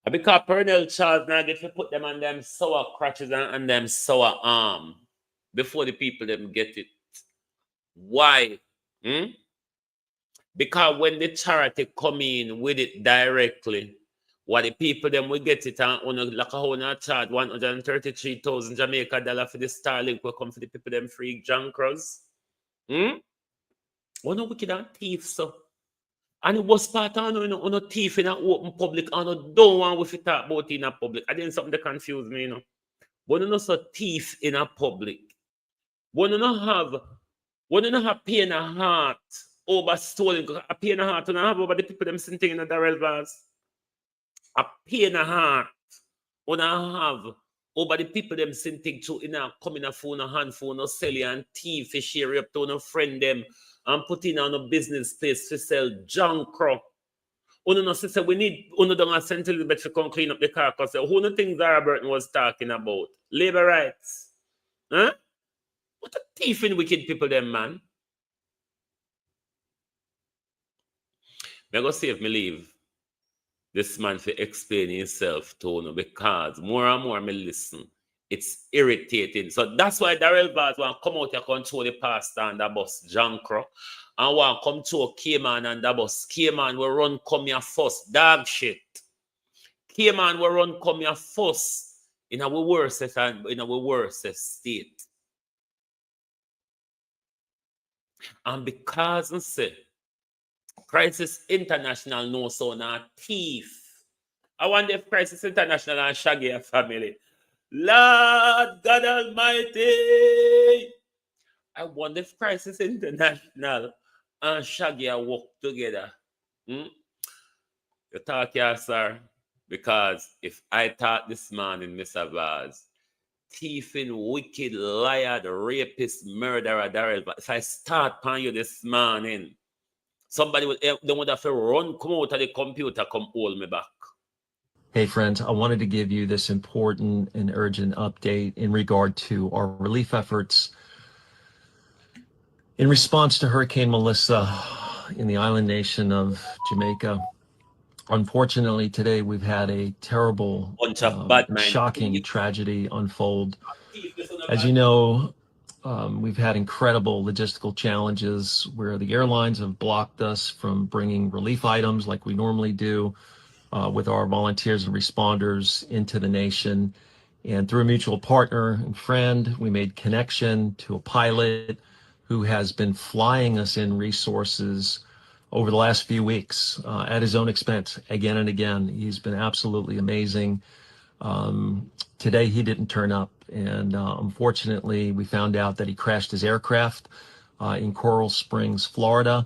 Because Pernell Charles now get to put them on them sour crutches and them sour arm before the people them get it. Why? Because when the charity come in with it directly, what the people them will get it and like a charge $133,000 Jamaica dollar for the Starlink will come for the people them free John Crows. One wicked and thief, so. And it was part of on a thief in an open public and don't want if you talk about it in a public. I didn't something that confuse me, you know. One not so thief in a public. One not have pain in a heart over stolen. A pain in a heart, and have over the people them sitting in the Darrell bars. A pain in a heart, when I have over the people them sitting to in a come in a phone, a handphone, or sell you and thief, a share up to a friend them and put in on a business place to sell junk crop. Uno no say we need uno don't send a little bit to come clean up the car because who the things Zara Burton was talking about? Labor rights. Huh? What a thieving wicked people them, man. Me go see if me leave this man for explain himself to uno because more and more me listen. It's irritating. So that's why Darrell Vaz want to come out here control the pastor and the bus, John Crow. And want to come to a K-Man and the bus. K-Man will run come here first. Dog shit. K-Man will run come here first in our worstest and in our worstest state. And because I say Crisis International knows so now thief. I wonder if Crisis International and Shaggy a family. Lord God Almighty. I wonder if Crisis International and Shaggy work together. You talk here, sir, because if I talk this morning, Mr. Vaz, thieving, wicked, liar, rapist, murderer, Darrell, if I start on you this morning, somebody would have to run, come out of the computer, come hold me back. Hey friends, I wanted to give you this important and urgent update in regard to our relief efforts in response to Hurricane Melissa in the island nation of Jamaica. Unfortunately, today we've had a terrible, shocking tragedy unfold. As you know, we've had incredible logistical challenges where the airlines have blocked us from bringing relief items like we normally do with our volunteers and responders into the nation. And through a mutual partner and friend, we made connection to a pilot who has been flying us in resources over the last few weeks at his own expense again and again. He's been absolutely amazing. Today he didn't turn up, and unfortunately we found out that he crashed his aircraft in Coral Springs, Florida.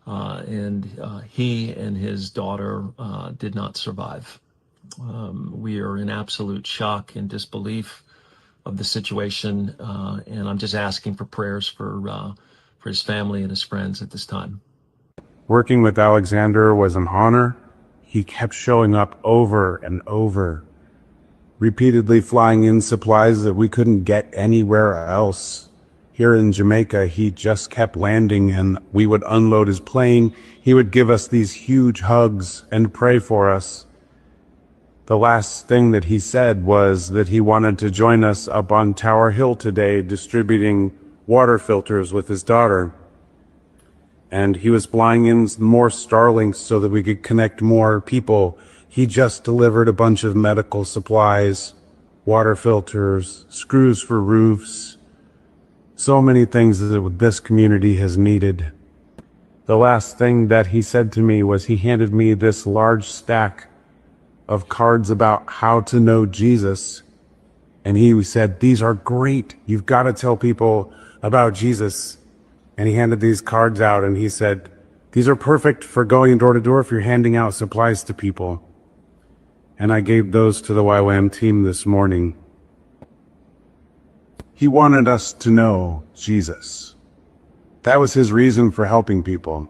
And he and his daughter did not survive. We are in absolute shock and disbelief of the situation, and I'm just asking for prayers for his family and his friends at this time. Working with Alexander was an honor. He kept showing up over and over, repeatedly flying in supplies that we couldn't get anywhere else. Here in Jamaica, he just kept landing and we would unload his plane. He would give us these huge hugs and pray for us. The last thing that he said was that he wanted to join us up on Tower Hill today distributing water filters with his daughter. And he was flying in more Starlinks so that we could connect more people. He just delivered a bunch of medical supplies, water filters, screws for roofs, so many things that this community has needed. The last thing that he said to me was he handed me this large stack of cards about how to know Jesus. And he said, these are great. You've got to tell people about Jesus. And he handed these cards out and he said, these are perfect for going door to door if you're handing out supplies to people. And I gave those to the YWAM team this morning. He wanted us to know Jesus. That was his reason for helping people.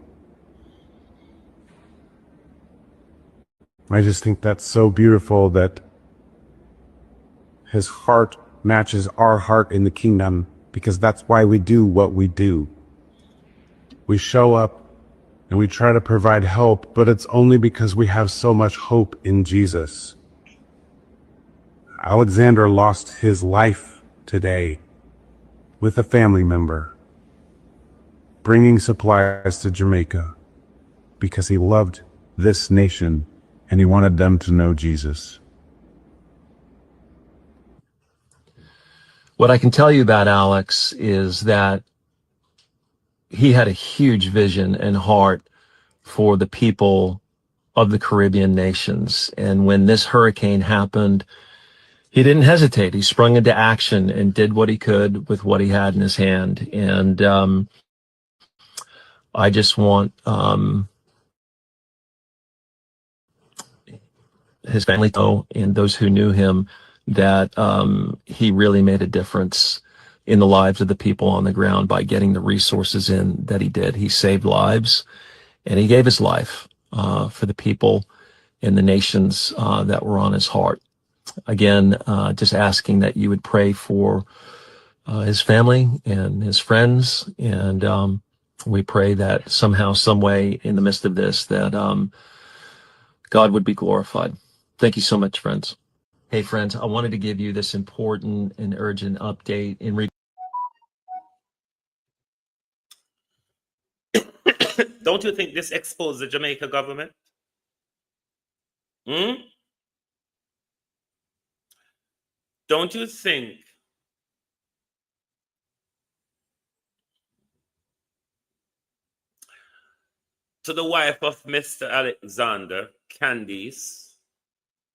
I just think that's so beautiful that His heart matches our heart in the kingdom because that's why we do what we do. We show up and we try to provide help, but it's only because we have so much hope in Jesus. Alexander lost his life today with a family member, bringing supplies to Jamaica because he loved this nation and he wanted them to know Jesus. What I can tell you about Alex is that he had a huge vision and heart for the people of the Caribbean nations. And when this hurricane happened, he didn't hesitate. He sprung into action and did what he could with what he had in his hand. And I just want his family to know, and those who knew him, that he really made a difference in the lives of the people on the ground by getting the resources in that he did. He saved lives, and he gave his life for the people and the nations that were on his heart. Again, just asking that you would pray for his family and his friends, and we pray that somehow, some way, in the midst of this, that God would be glorified. Thank you so much, friends. Hey, friends, I wanted to give you this important and urgent update in Don't you think this exposed the Jamaica government? Don't you think to the wife of Mr. Alexander, Candice,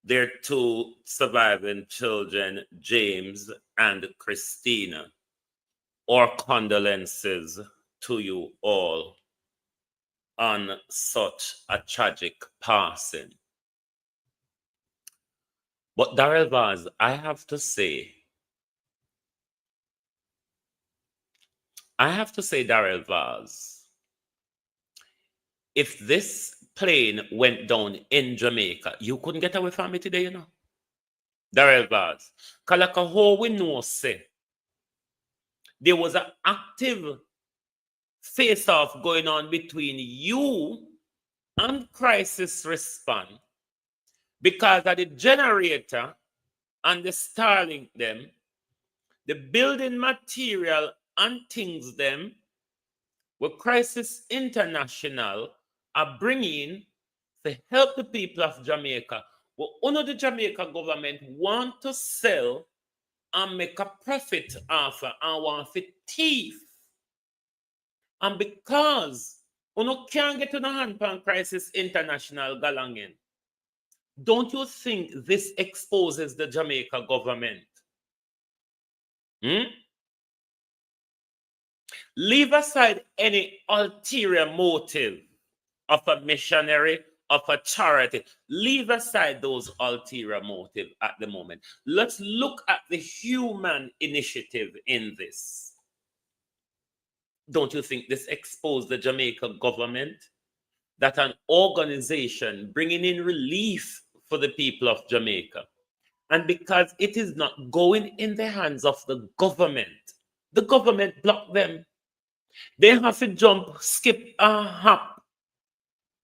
their two surviving children, James and Christina, our condolences to you all on such a tragic passing. But Darrell Vaz, I have to say, Darrell Vaz, if this plane went down in Jamaica, you couldn't get away from it today, you know. Darrell Vaz. Because like a whole we know, say, there was an active face-off going on between you and crisis response because of the generator and the Starlink them, the building material and things them, where Crisis International are bringing to help the people of Jamaica. Well, under the Jamaica government want to sell and make a profit off and want to thief. And because you can't get to the hand pan Crisis International galangin, don't you think this exposes the Jamaica government? Leave aside any ulterior motive of a missionary, of a charity. Leave aside those ulterior motives at the moment. Let's look at the human initiative in this. Don't you think this exposed the Jamaica government? That an organization bringing in relief for the people of Jamaica, and because it is not going in the hands of the government blocked them. They have to jump, skip, hop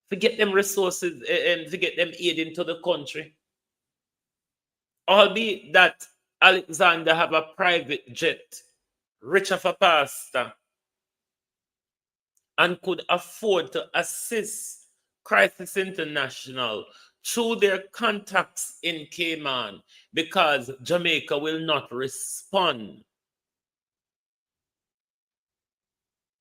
to get them resources and to get them aid into the country. Albeit that Alexander have a private jet, rich of a pastor, and could afford to assist Crisis International through their contacts in Cayman, because Jamaica will not respond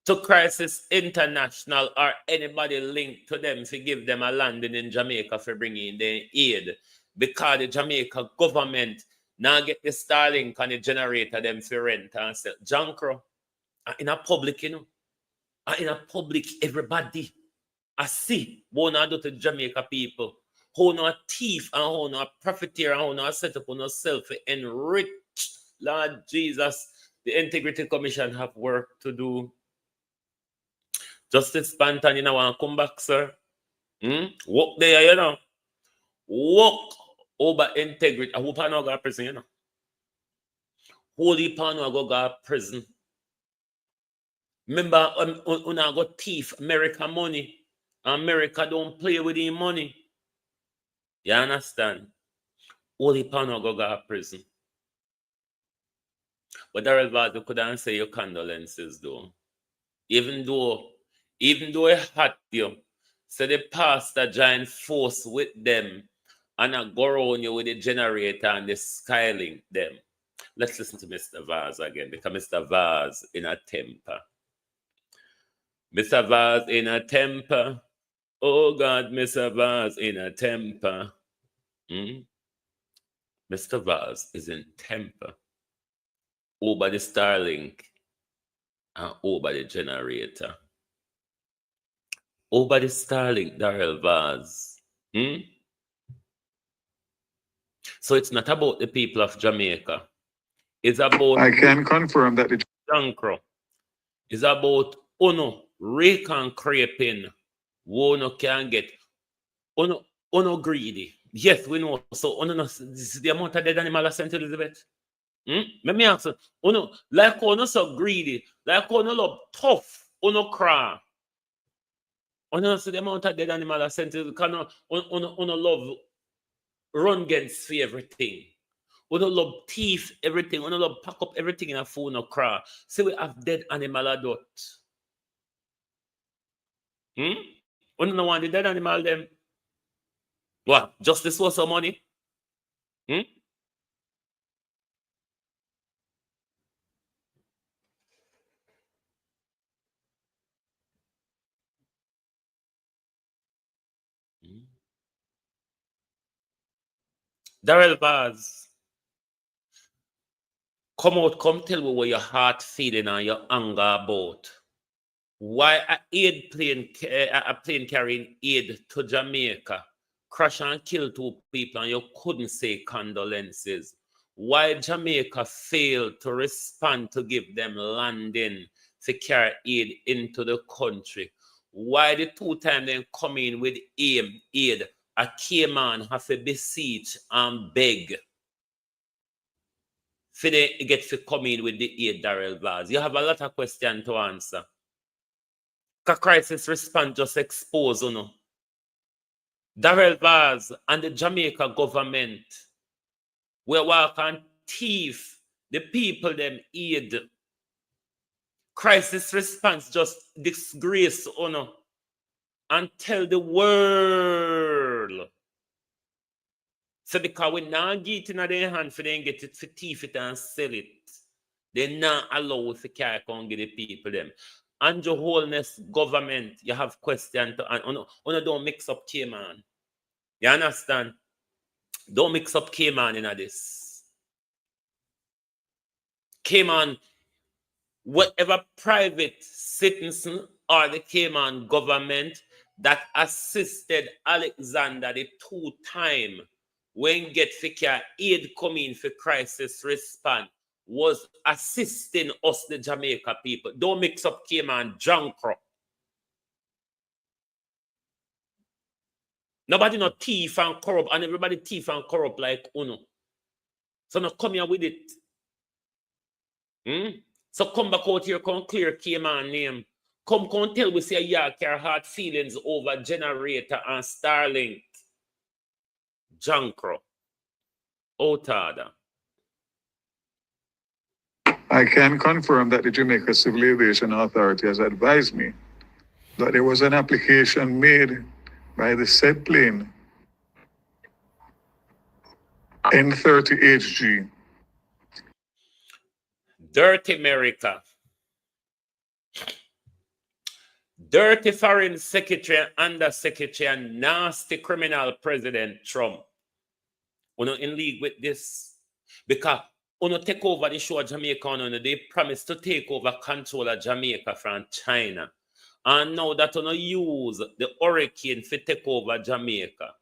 to Crisis International or anybody linked to them to give them a landing in Jamaica for bringing their aid, because the Jamaica government now get the Starlink and the generator them for rent and sell. Jankro, in a public, you know, in a public, everybody, I see what I do to Jamaica people, how no thief and how no profiteer and how no set up on yourself enrich. Lord Jesus, the Integrity Commission have work to do. Justice Pantan, you know, want to come back, sir? Walk there, you know. Walk over integrity. I hope I know that person, you know. Holy Pano go prison. Remember, una go thief America money. America don't play with the money. You understand? Holy Pano go prison. But Darrell Vaz, you couldn't say your condolences though. Even though it hurt you, so the pastor joined force with them and I go around you with the generator and the skylink them. Let's listen to Mr. Vaz again, because Mr. Vaz in a temper. Mr. Vaz in a temper. Oh God, Mr. Vaz in a temper. Mr. Vaz is in temper over the Starlink and over the generator. Over the Starlink, Darrell Vaz. So it's not about the people of Jamaica. It's about... I can confirm that the... Jankro. It's about uno rake and craping. Uno can get. Uno greedy. Yes, we know. So uno no, this is the amount of dead animal I sent Elizabeth. Let me ask you. Uno, like uno so greedy. Like uno love tough. Uno cry. Uno see the amount of dead animal I sent Elizabeth. Uno love run against for everything. We don't love thief everything. We don't love pack up everything in a phone or cry. So we have dead animal adult. We don't want the dead animal them. What? Justice for some money? Darrell Vaz, come tell me what your heart feeling and your anger about. Why a plane carrying aid to Jamaica crash and kill 2 people and you couldn't say condolences? Why Jamaica failed to respond to give them landing to carry aid into the country? Why the 2 times they come in with aid, a Cayman have to beseech and beg for they get to come in with the aid, Darrell Vaz? You have a lot of questions to answer. Because crisis response just expose, Darrell Vaz and the Jamaica government will walk and thief the people them aid. Crisis response just disgrace, and tell the world. So because we not get it in their hand for them get it for thief it and sell it, they not allow us to carry on get the people them. And your wholeness government, you have question to and don't mix up Cayman. You understand? Don't mix up Cayman in this. Cayman, whatever private citizen or the Cayman government that assisted Alexander the 2 times when get for aid coming for crisis response was assisting us, the Jamaica people. Don't mix up Cayman Jankro. Nobody not thief and corrupt, and everybody thief and corrupt like Uno. So now come here with it. So come back out here, come clear Cayman name. Come tell we say yeah, care hard feelings over generator and Starlink. Jankro. Otada. I can confirm that the Jamaica Civil Aviation Authority has advised me that there was an application made by the said plane N30HG. Dirty America. Dirty Foreign Secretary and Undersecretary and nasty criminal President Trump. We're in league with this. Because when take over the show of Jamaica, they promised to take over control of Jamaica from China. And now that use the hurricane to take over Jamaica.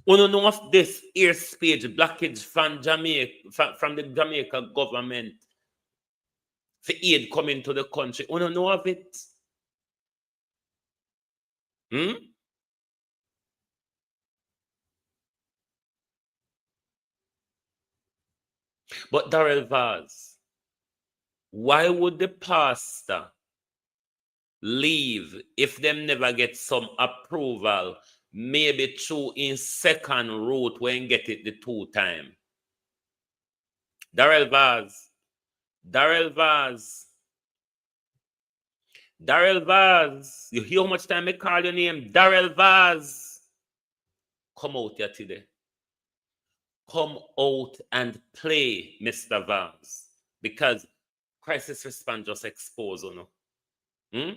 Know of this airspace blockage from Jamaica, from the Jamaica government for aid coming to the country. Know of it? But Darrell Vaz, why would the pastor leave if them never get some approval, maybe through in second route when get it the 2 time? Darrell Vaz, Darrell Vaz, Darrell Vaz. You hear how much time I call your name? Darrell Vaz. Come out here today. Come out and play, Mr. Vaz. Because crisis response just expose you.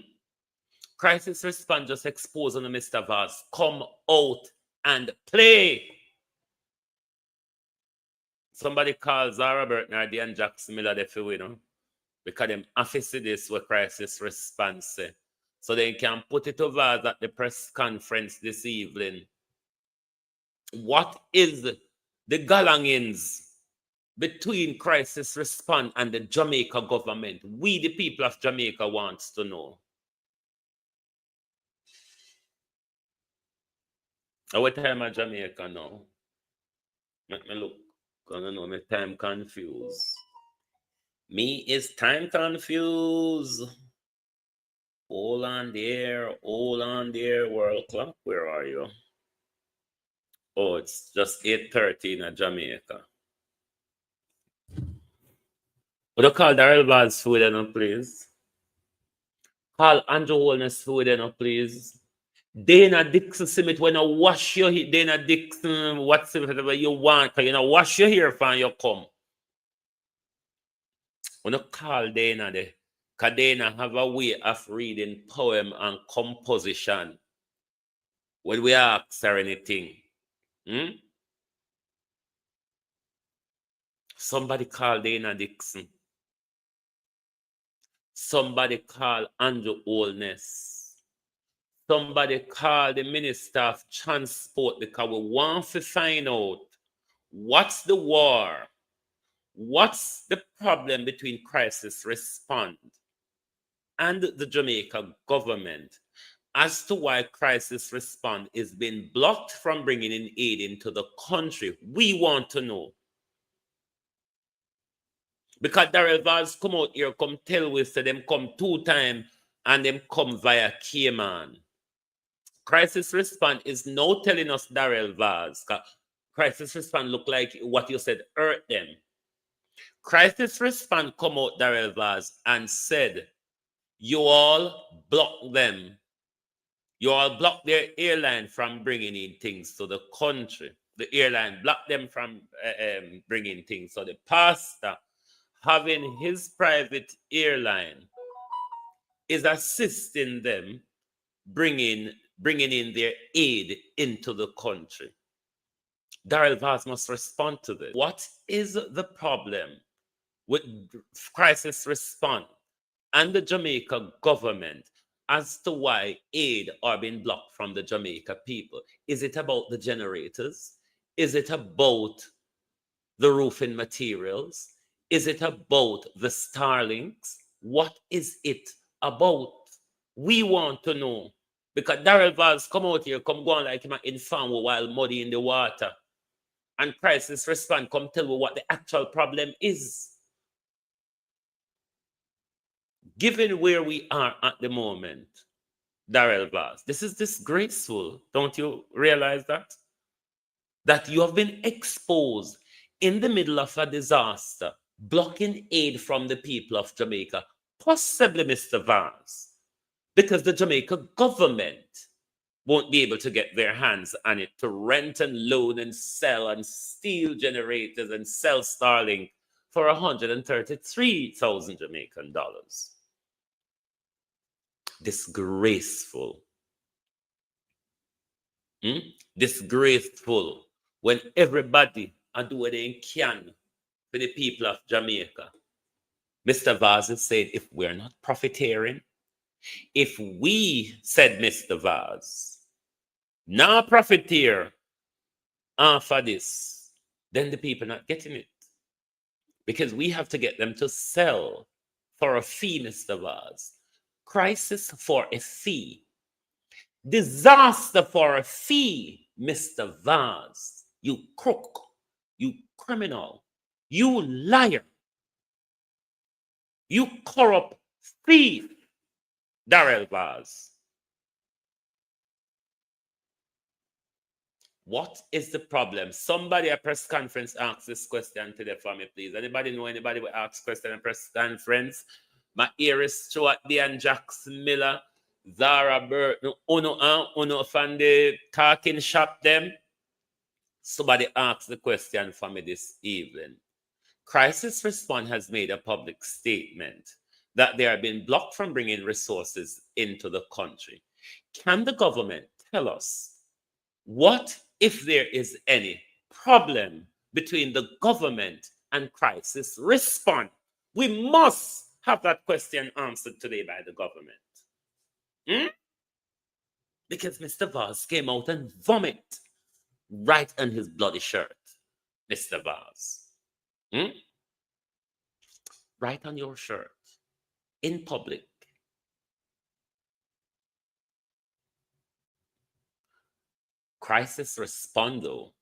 Crisis response just expose you, Mr. Vaz. Come out and play. Somebody calls Zara Burton and Jackson Miller they feel, because them office this with crisis response. So they can put it over at the press conference this evening. What is the galangins between crisis response and the Jamaica government? We, the people of Jamaica, wants to know. What time of Jamaica now? Let me look. I don't know, my time confused. Me is time confused. Hold on there, world clock. Where are you? Oh, it's just 8:30 in Jamaica. Would you call Darrell Vaz food enough, please? Call Andrew Holness food enough, please. Dana Dixon Smith, when I wash your hair, Dana Dixon, whatever you want, wash your hair from you come. When you call Dana there, because Dana have a way of reading poem and composition. When we ask her anything, somebody call Dana Dixon. Somebody call Andrew Holness. Somebody call the Minister of Transport, because we want to find out what's the war, what's the problem between crisis response and the Jamaica government as to why crisis response is being blocked from bringing in aid into the country. We want to know. Because Darrell Vaz come out here, come tell us that them come 2 times and them come via Cayman. Crisis response is now telling us, Darrell Vaz, crisis response look like what you said hurt them. Crisis response come out, Darrell Vaz, and said, you all block them. You all block their airline from bringing in things to the country. The airline blocked them from bringing things. So the pastor, having his private airline, is assisting them bringing in their aid into the country. Darrell Vaz must respond to this. What is the problem with crisis response and the Jamaica government as to why aid are being blocked from the Jamaica people? Is it about the generators? Is it about the roofing materials? Is it about the Starlinks? What is it about? We want to know. Because Darrell Vaz come out here, come go on like him in farm while muddy in the water. And crisis response come tell you what the actual problem is. Given where we are at the moment, Darrell Vaz, this is disgraceful. Don't you realize that? That you have been exposed in the middle of a disaster, blocking aid from the people of Jamaica, possibly, Mr. Vaz, because the Jamaica government won't be able to get their hands on it to rent and loan and sell and steal generators and sell Starlink for 133,000 Jamaican dollars. Disgraceful. Disgraceful when everybody are doing what they can for the people of Jamaica. Mr. Vaz is saying, if we're not profiteering, if we, said Mr. Vaz, now profiteer for this, then the people not getting it. Because we have to get them to sell for a fee, Mr. Vaz. Crisis for a fee. Disaster for a fee, Mr. Vaz. You crook, you criminal. You liar. You corrupt thief, Darrell Vaz. What is the problem? Somebody at press conference asked this question today for me, please. Anybody know anybody will ask question at press conference? My ear is Stuart D and Jackson Miller, Zara Burt, Uno from the talking shop them. Somebody asked the question for me this evening. Crisis Response has made a public statement that they are being blocked from bringing resources into the country. Can the government tell us what if there is any problem between the government and Crisis Response? We must have that question answered today by the government. Because Mr. Vaz came out and vomited right on his bloody shirt. Mr. Vaz. Right on your shirt. In public. Crisis Respondo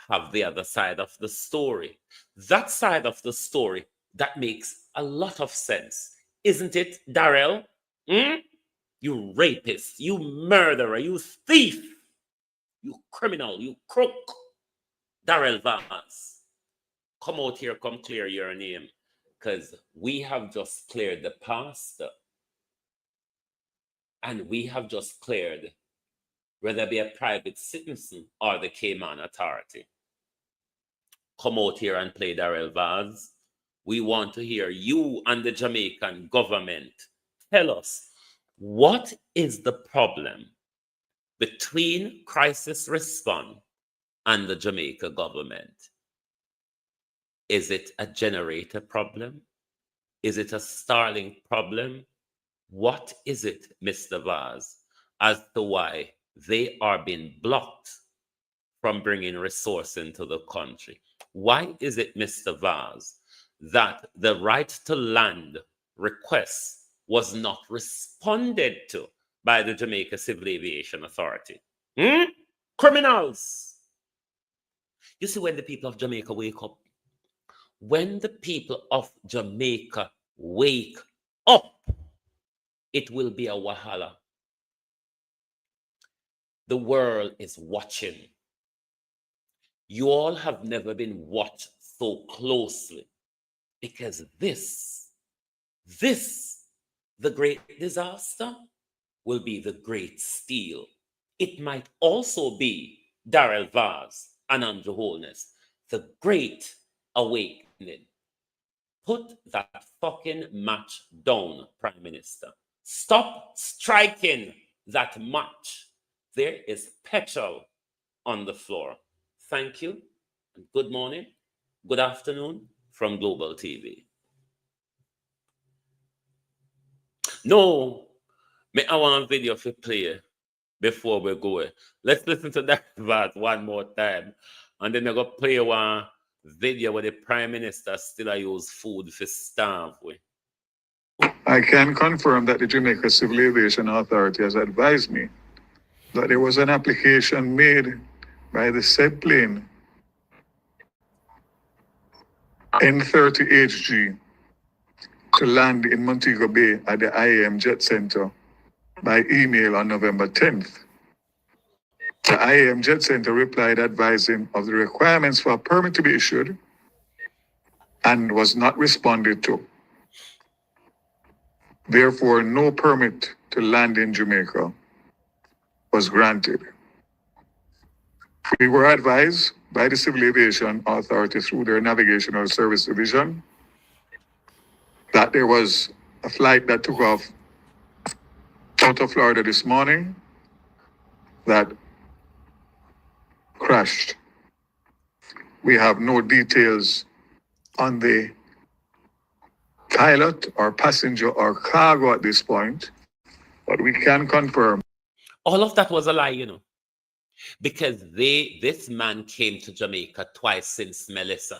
have the other side of the story. That side of the story that makes a lot of sense. Isn't it, Darrell? You rapist, you murderer, you thief, you criminal, you crook. Darrell Vaz, come out here, come clear your name. Because we have just cleared the pastor. And we have just cleared whether it be a private citizen or the Cayman Authority. Come out here and play Darrell Vaz. We want to hear you and the Jamaican government tell us what is the problem between Crisis Response and the Jamaica government. Is it a generator problem? Is it a Starlink problem? What is it, Mr. Vaz, as to why they are being blocked from bringing resource into the country? Why is it, Mr. Vaz, that the right to land request was not responded to by the Jamaica Civil Aviation Authority? Criminals! You see, when the people of Jamaica wake up, when the people of Jamaica wake up, it will be a wahala. The world is watching. You all have never been watched so closely because this, the great disaster, will be the great steal. It might also be, Darrell Vaz and Andrew Holness, the great awakening. Put that fucking match down, Prime Minister. Stop striking that match. There is petrol on the floor. Thank you, and good morning, good afternoon from Global TV. No, I want a video to play before we go. Let's listen to that verse one more time. And then I'm going to play one video where the Prime Minister still use food for starve with. I can confirm that the Jamaica Civil Aviation Authority has advised me that there was an application made by the said plane N30HG to land in Montego Bay at the IAM Jet Center by email on November 10th. The IAM Jet Center replied advising of the requirements for a permit to be issued and was not responded to. Therefore, no permit to land in Jamaica was granted. We were advised by the Civil Aviation Authority through their Navigational Service Division that there was a flight that took off out of Florida this morning that crashed. We have no details on the pilot or passenger or cargo at this point, but we can confirm. All of that was a lie, you know, because this man came to Jamaica twice since Melissa.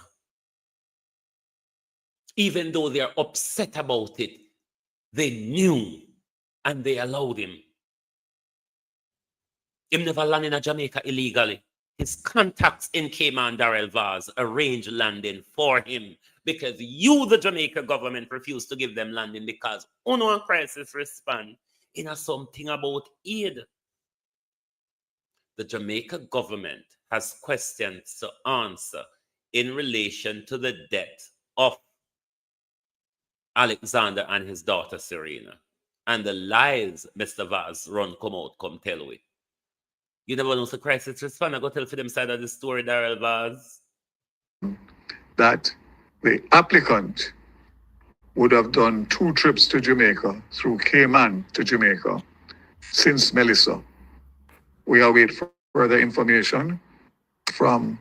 Even though they're upset about it, they knew and they allowed him. Him never landed in Jamaica illegally. his contacts in Cayman, Darrell Vaz, arranged landing for him because you, the Jamaica government, refused to give them landing because UNO and crisis respond in a something about aid. The Jamaica government has questions to answer in relation to the death of Alexander and his daughter Serena and the lies Mr. Vaz run come out, come tell we. You never know the crisis respond. I go tell for them side of the story, Darrell Vaz. That the applicant would have done 2 trips to Jamaica through Cayman to Jamaica since Melissa. We await further information from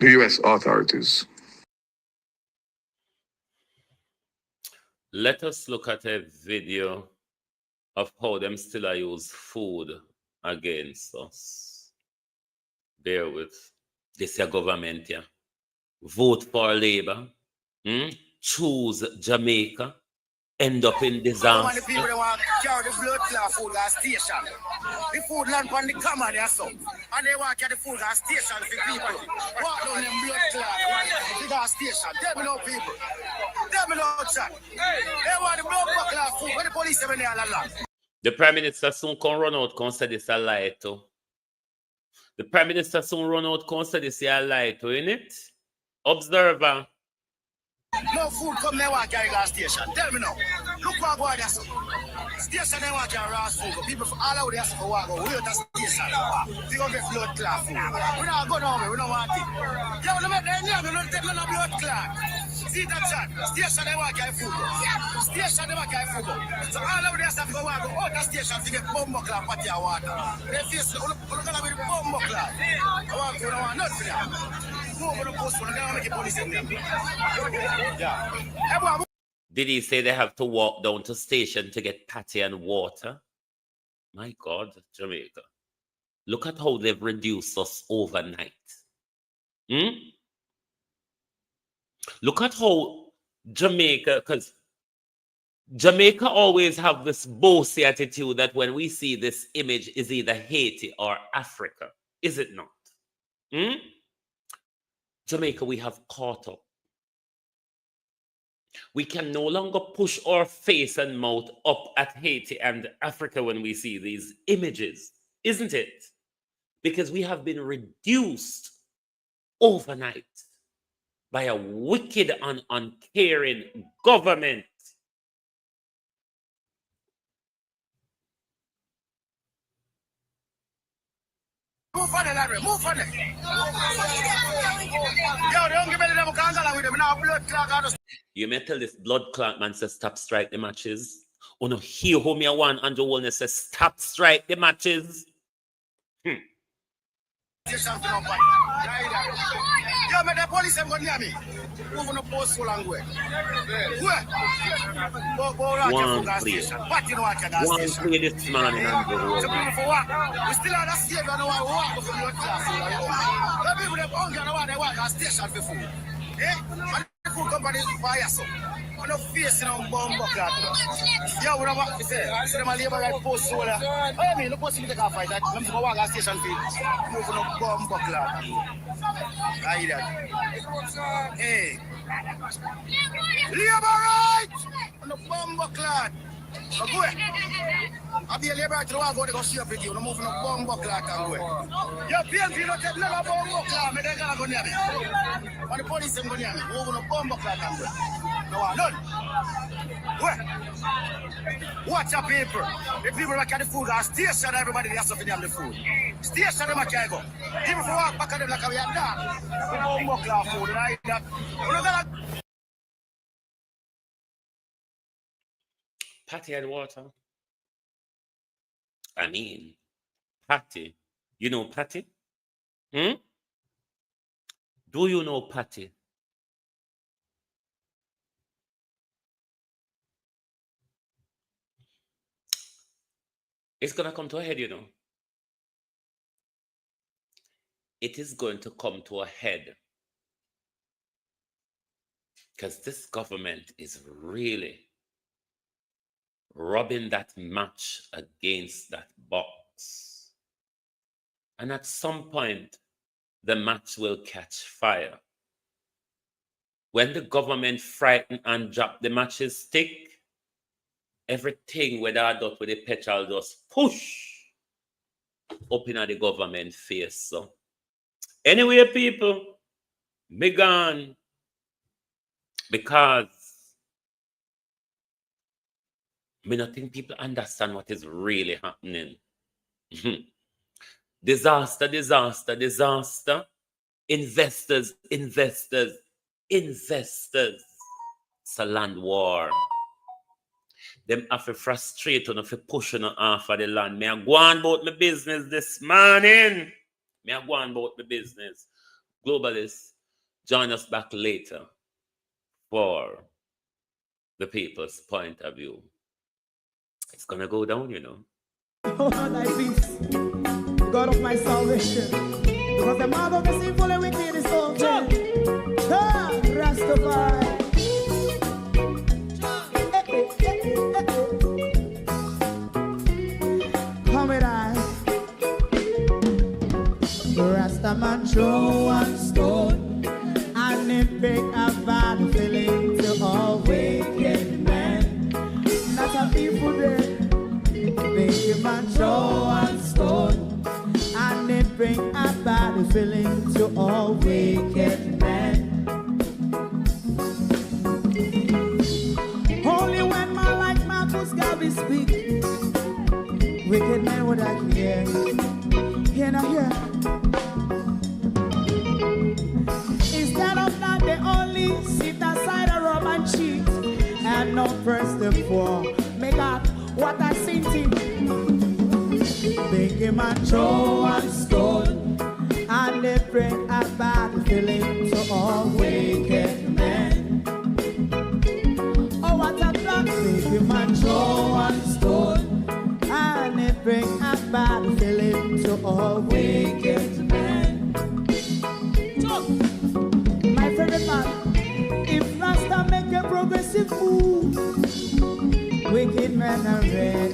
the U.S. authorities. Let us look at a video of how them still use food against us. Bear with this your government, yeah. Vote for Labour, choose Jamaica, end up in disaster. The people that want to carry the blood clot food gas station. The food land on the common there, so. And they want to carry the food gas station for people. Walk down them blood clot the gas station. Tell me no people. Tell me no chat. They want the blood clot food. When the police have been there all along. The Prime Minister soon can run out, can say this a lie too. The Prime Minister soon run out, can say this a lie too, innit? Observer. No food come there walk carry gas station. Tell me now. Look what go there so. Station they walk carry raw food. People from all over there so walk go. We at the station. They go get blood clot food. We not go nowhere. We don't want it. Yo, no make them name. We don't take no blood clot. See that chat? Station they walk carry food. Station they walk carry food. So all over there so go walk go out the station to get bumbo clot party of water. They face look at with bumbo clot. I want to know nothing for that. No, we don't post one. They don't make the police in them. Yeah. Did he say they have to walk down to station to get patty and water? My God, Jamaica. Look at how they've reduced us overnight. Look at how Jamaica, because Jamaica always have this bossy attitude that when we see this image is either Haiti or Africa. Is it not? Jamaica, we have caught up. We can no longer push our face and mouth up at Haiti and Africa when we see these images, isn't it? Because we have been reduced overnight by a wicked and uncaring government. Move on it, move on it. Yo, don't give me them candle with them now. Blood clot. You may tell this blood clot man says stop strike the matches. Oh no, hear who me one Andrew Wellness says stop strike the matches. Yo, man, the police have got near me. Moving the post so long way. Where? One play. One play this morning, Andrew Wellness. We still have that state and we walk for blood class. The people that hunger and they walk at station for food. Eh? Food company fire so. On the face in a bomb bucket. Yeah, we don't want to say. See them a labor right post solar. I mean, the post in the car fight that I'm going to walk at station feet. Move on a bomb bucket. I hear that. Hey. Labor right! On the bomb bucket. Go ahead. I'll be a labor to walk out to go see up with you. I'm moving a bomb bucket and go ahead. Your PNP don't take none of bomb bucket. I'm going to go near me. And the police are going near me. Moving a bomb bucket and go ahead. No, none. Where? Watch your people. The people that carry the food are station everybody has something on the food. Station them can go. People who walk back at them like we are done. We don't walk like food like that. Patty and water. I mean, Patty. You know Patty? Do you know Patty? It's going to come to a head, you know. It is going to come to a head. Because this government is really rubbing that match against that box. And at some point, the match will catch fire. When the government frighten and drop the matches stick, everything whether I do with the petrol just push up in the government face. So anyway, people, me gone because me not think people understand what is really happening. Disaster, disaster, disaster. Investors, investors, investors. It's a land war. Them have to frustrate and have to push on off of the land. Me a go on about my business this morning. Me a go on about my business. Globalists, join us back later for the people's point of view. It's gonna go down, you know. Oh, thy peace, God of my salvation. Because the mouth of the sinful and wicked is open. Rastafari. Come with I. Rastaman throw one stone and it pick a bad feeling to all wicked men. Not a people there. Make a man throw one stone and it bring a bad feeling to all wicked men. Only when man like Marcus Garvey speak, wicked men would I hear. Hear not hear. Instead of that, they only sit aside a rub and cheat and not press the poor. Make up what I seen to make a man throw one stone and they bring a bad feeling to all wicked men. Oh, what a plan! Make a man throw one stone and they bring a bad feeling to all wicked men. So, my favorite part, if Rasta make a progressive move, wicked men are red.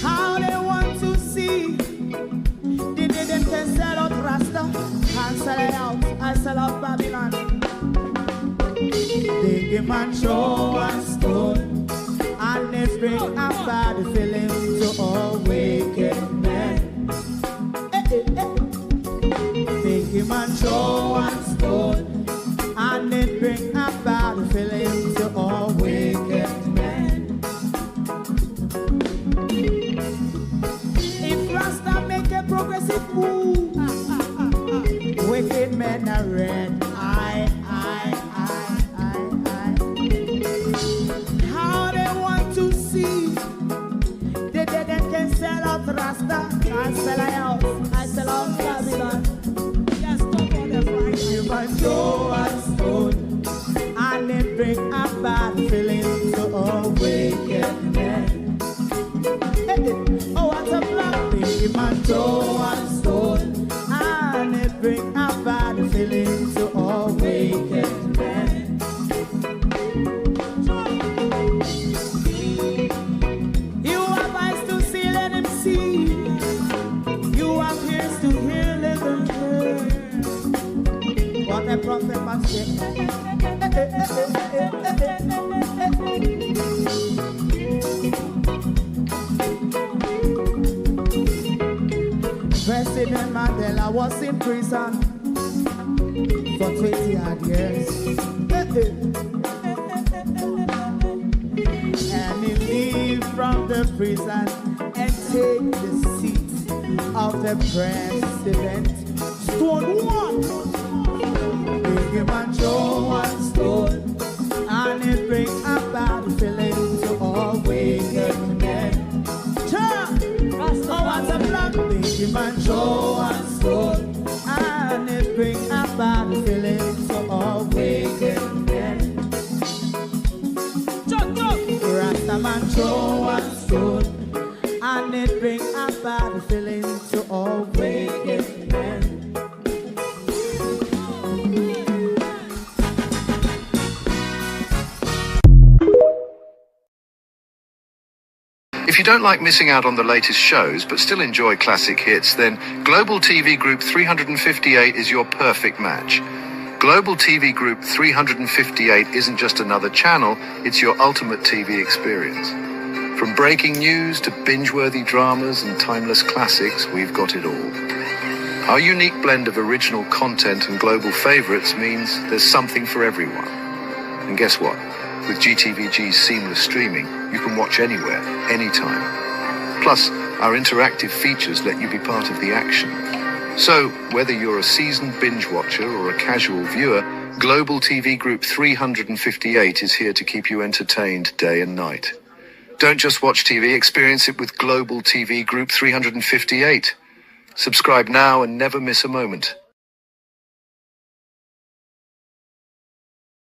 How they want to see the day them can sell out Rasta and sell it out. I sell out Babylon. Big man throw one stone and they bring a bad feeling to all wicked men. Big man throw one stone and it bring a bad feeling to all wicked men. If Rasta make a progressive move, wicked men are red. How they want to see the dead can sell out Rasta. I sell out, I sell out Babylon. Yes, stop on the Friday. You might throw a stone and it bring a bad feeling to all wicked men. Oh, what a black baby man throw a stone and it bring a bad feeling to all wicked men. You have eyes to see, let him see. You have ears to hear, let them hear. What a prophet must say. President Mandela was in prison for 20 odd years. And he leave from the prison and take the seat of the president. Stone one. Big man throw one stone and it bring a bad feeling to all wicked men. Oh, what a black big man throw one stone and it bring a bad feeling to all wicked men. Rasta man throw one stone and it bring a bad feeling to all wicked men. If you don't like missing out on the latest shows but still enjoy classic hits, then Global TV Group 358 is your perfect match. Global TV Group 358 isn't just another channel, it's your ultimate TV experience. From breaking news to binge-worthy dramas and timeless classics, we've got it all. Our unique blend of original content and global favorites means there's something for everyone. And guess what? With GTVG's seamless streaming, you can watch anywhere, anytime. Plus, our interactive features let you be part of the action. So, whether you're a seasoned binge watcher or a casual viewer, Global TV Group 358 is here to keep you entertained day and night. Don't just watch TV, experience it with Global TV Group 358. Subscribe now and never miss a moment.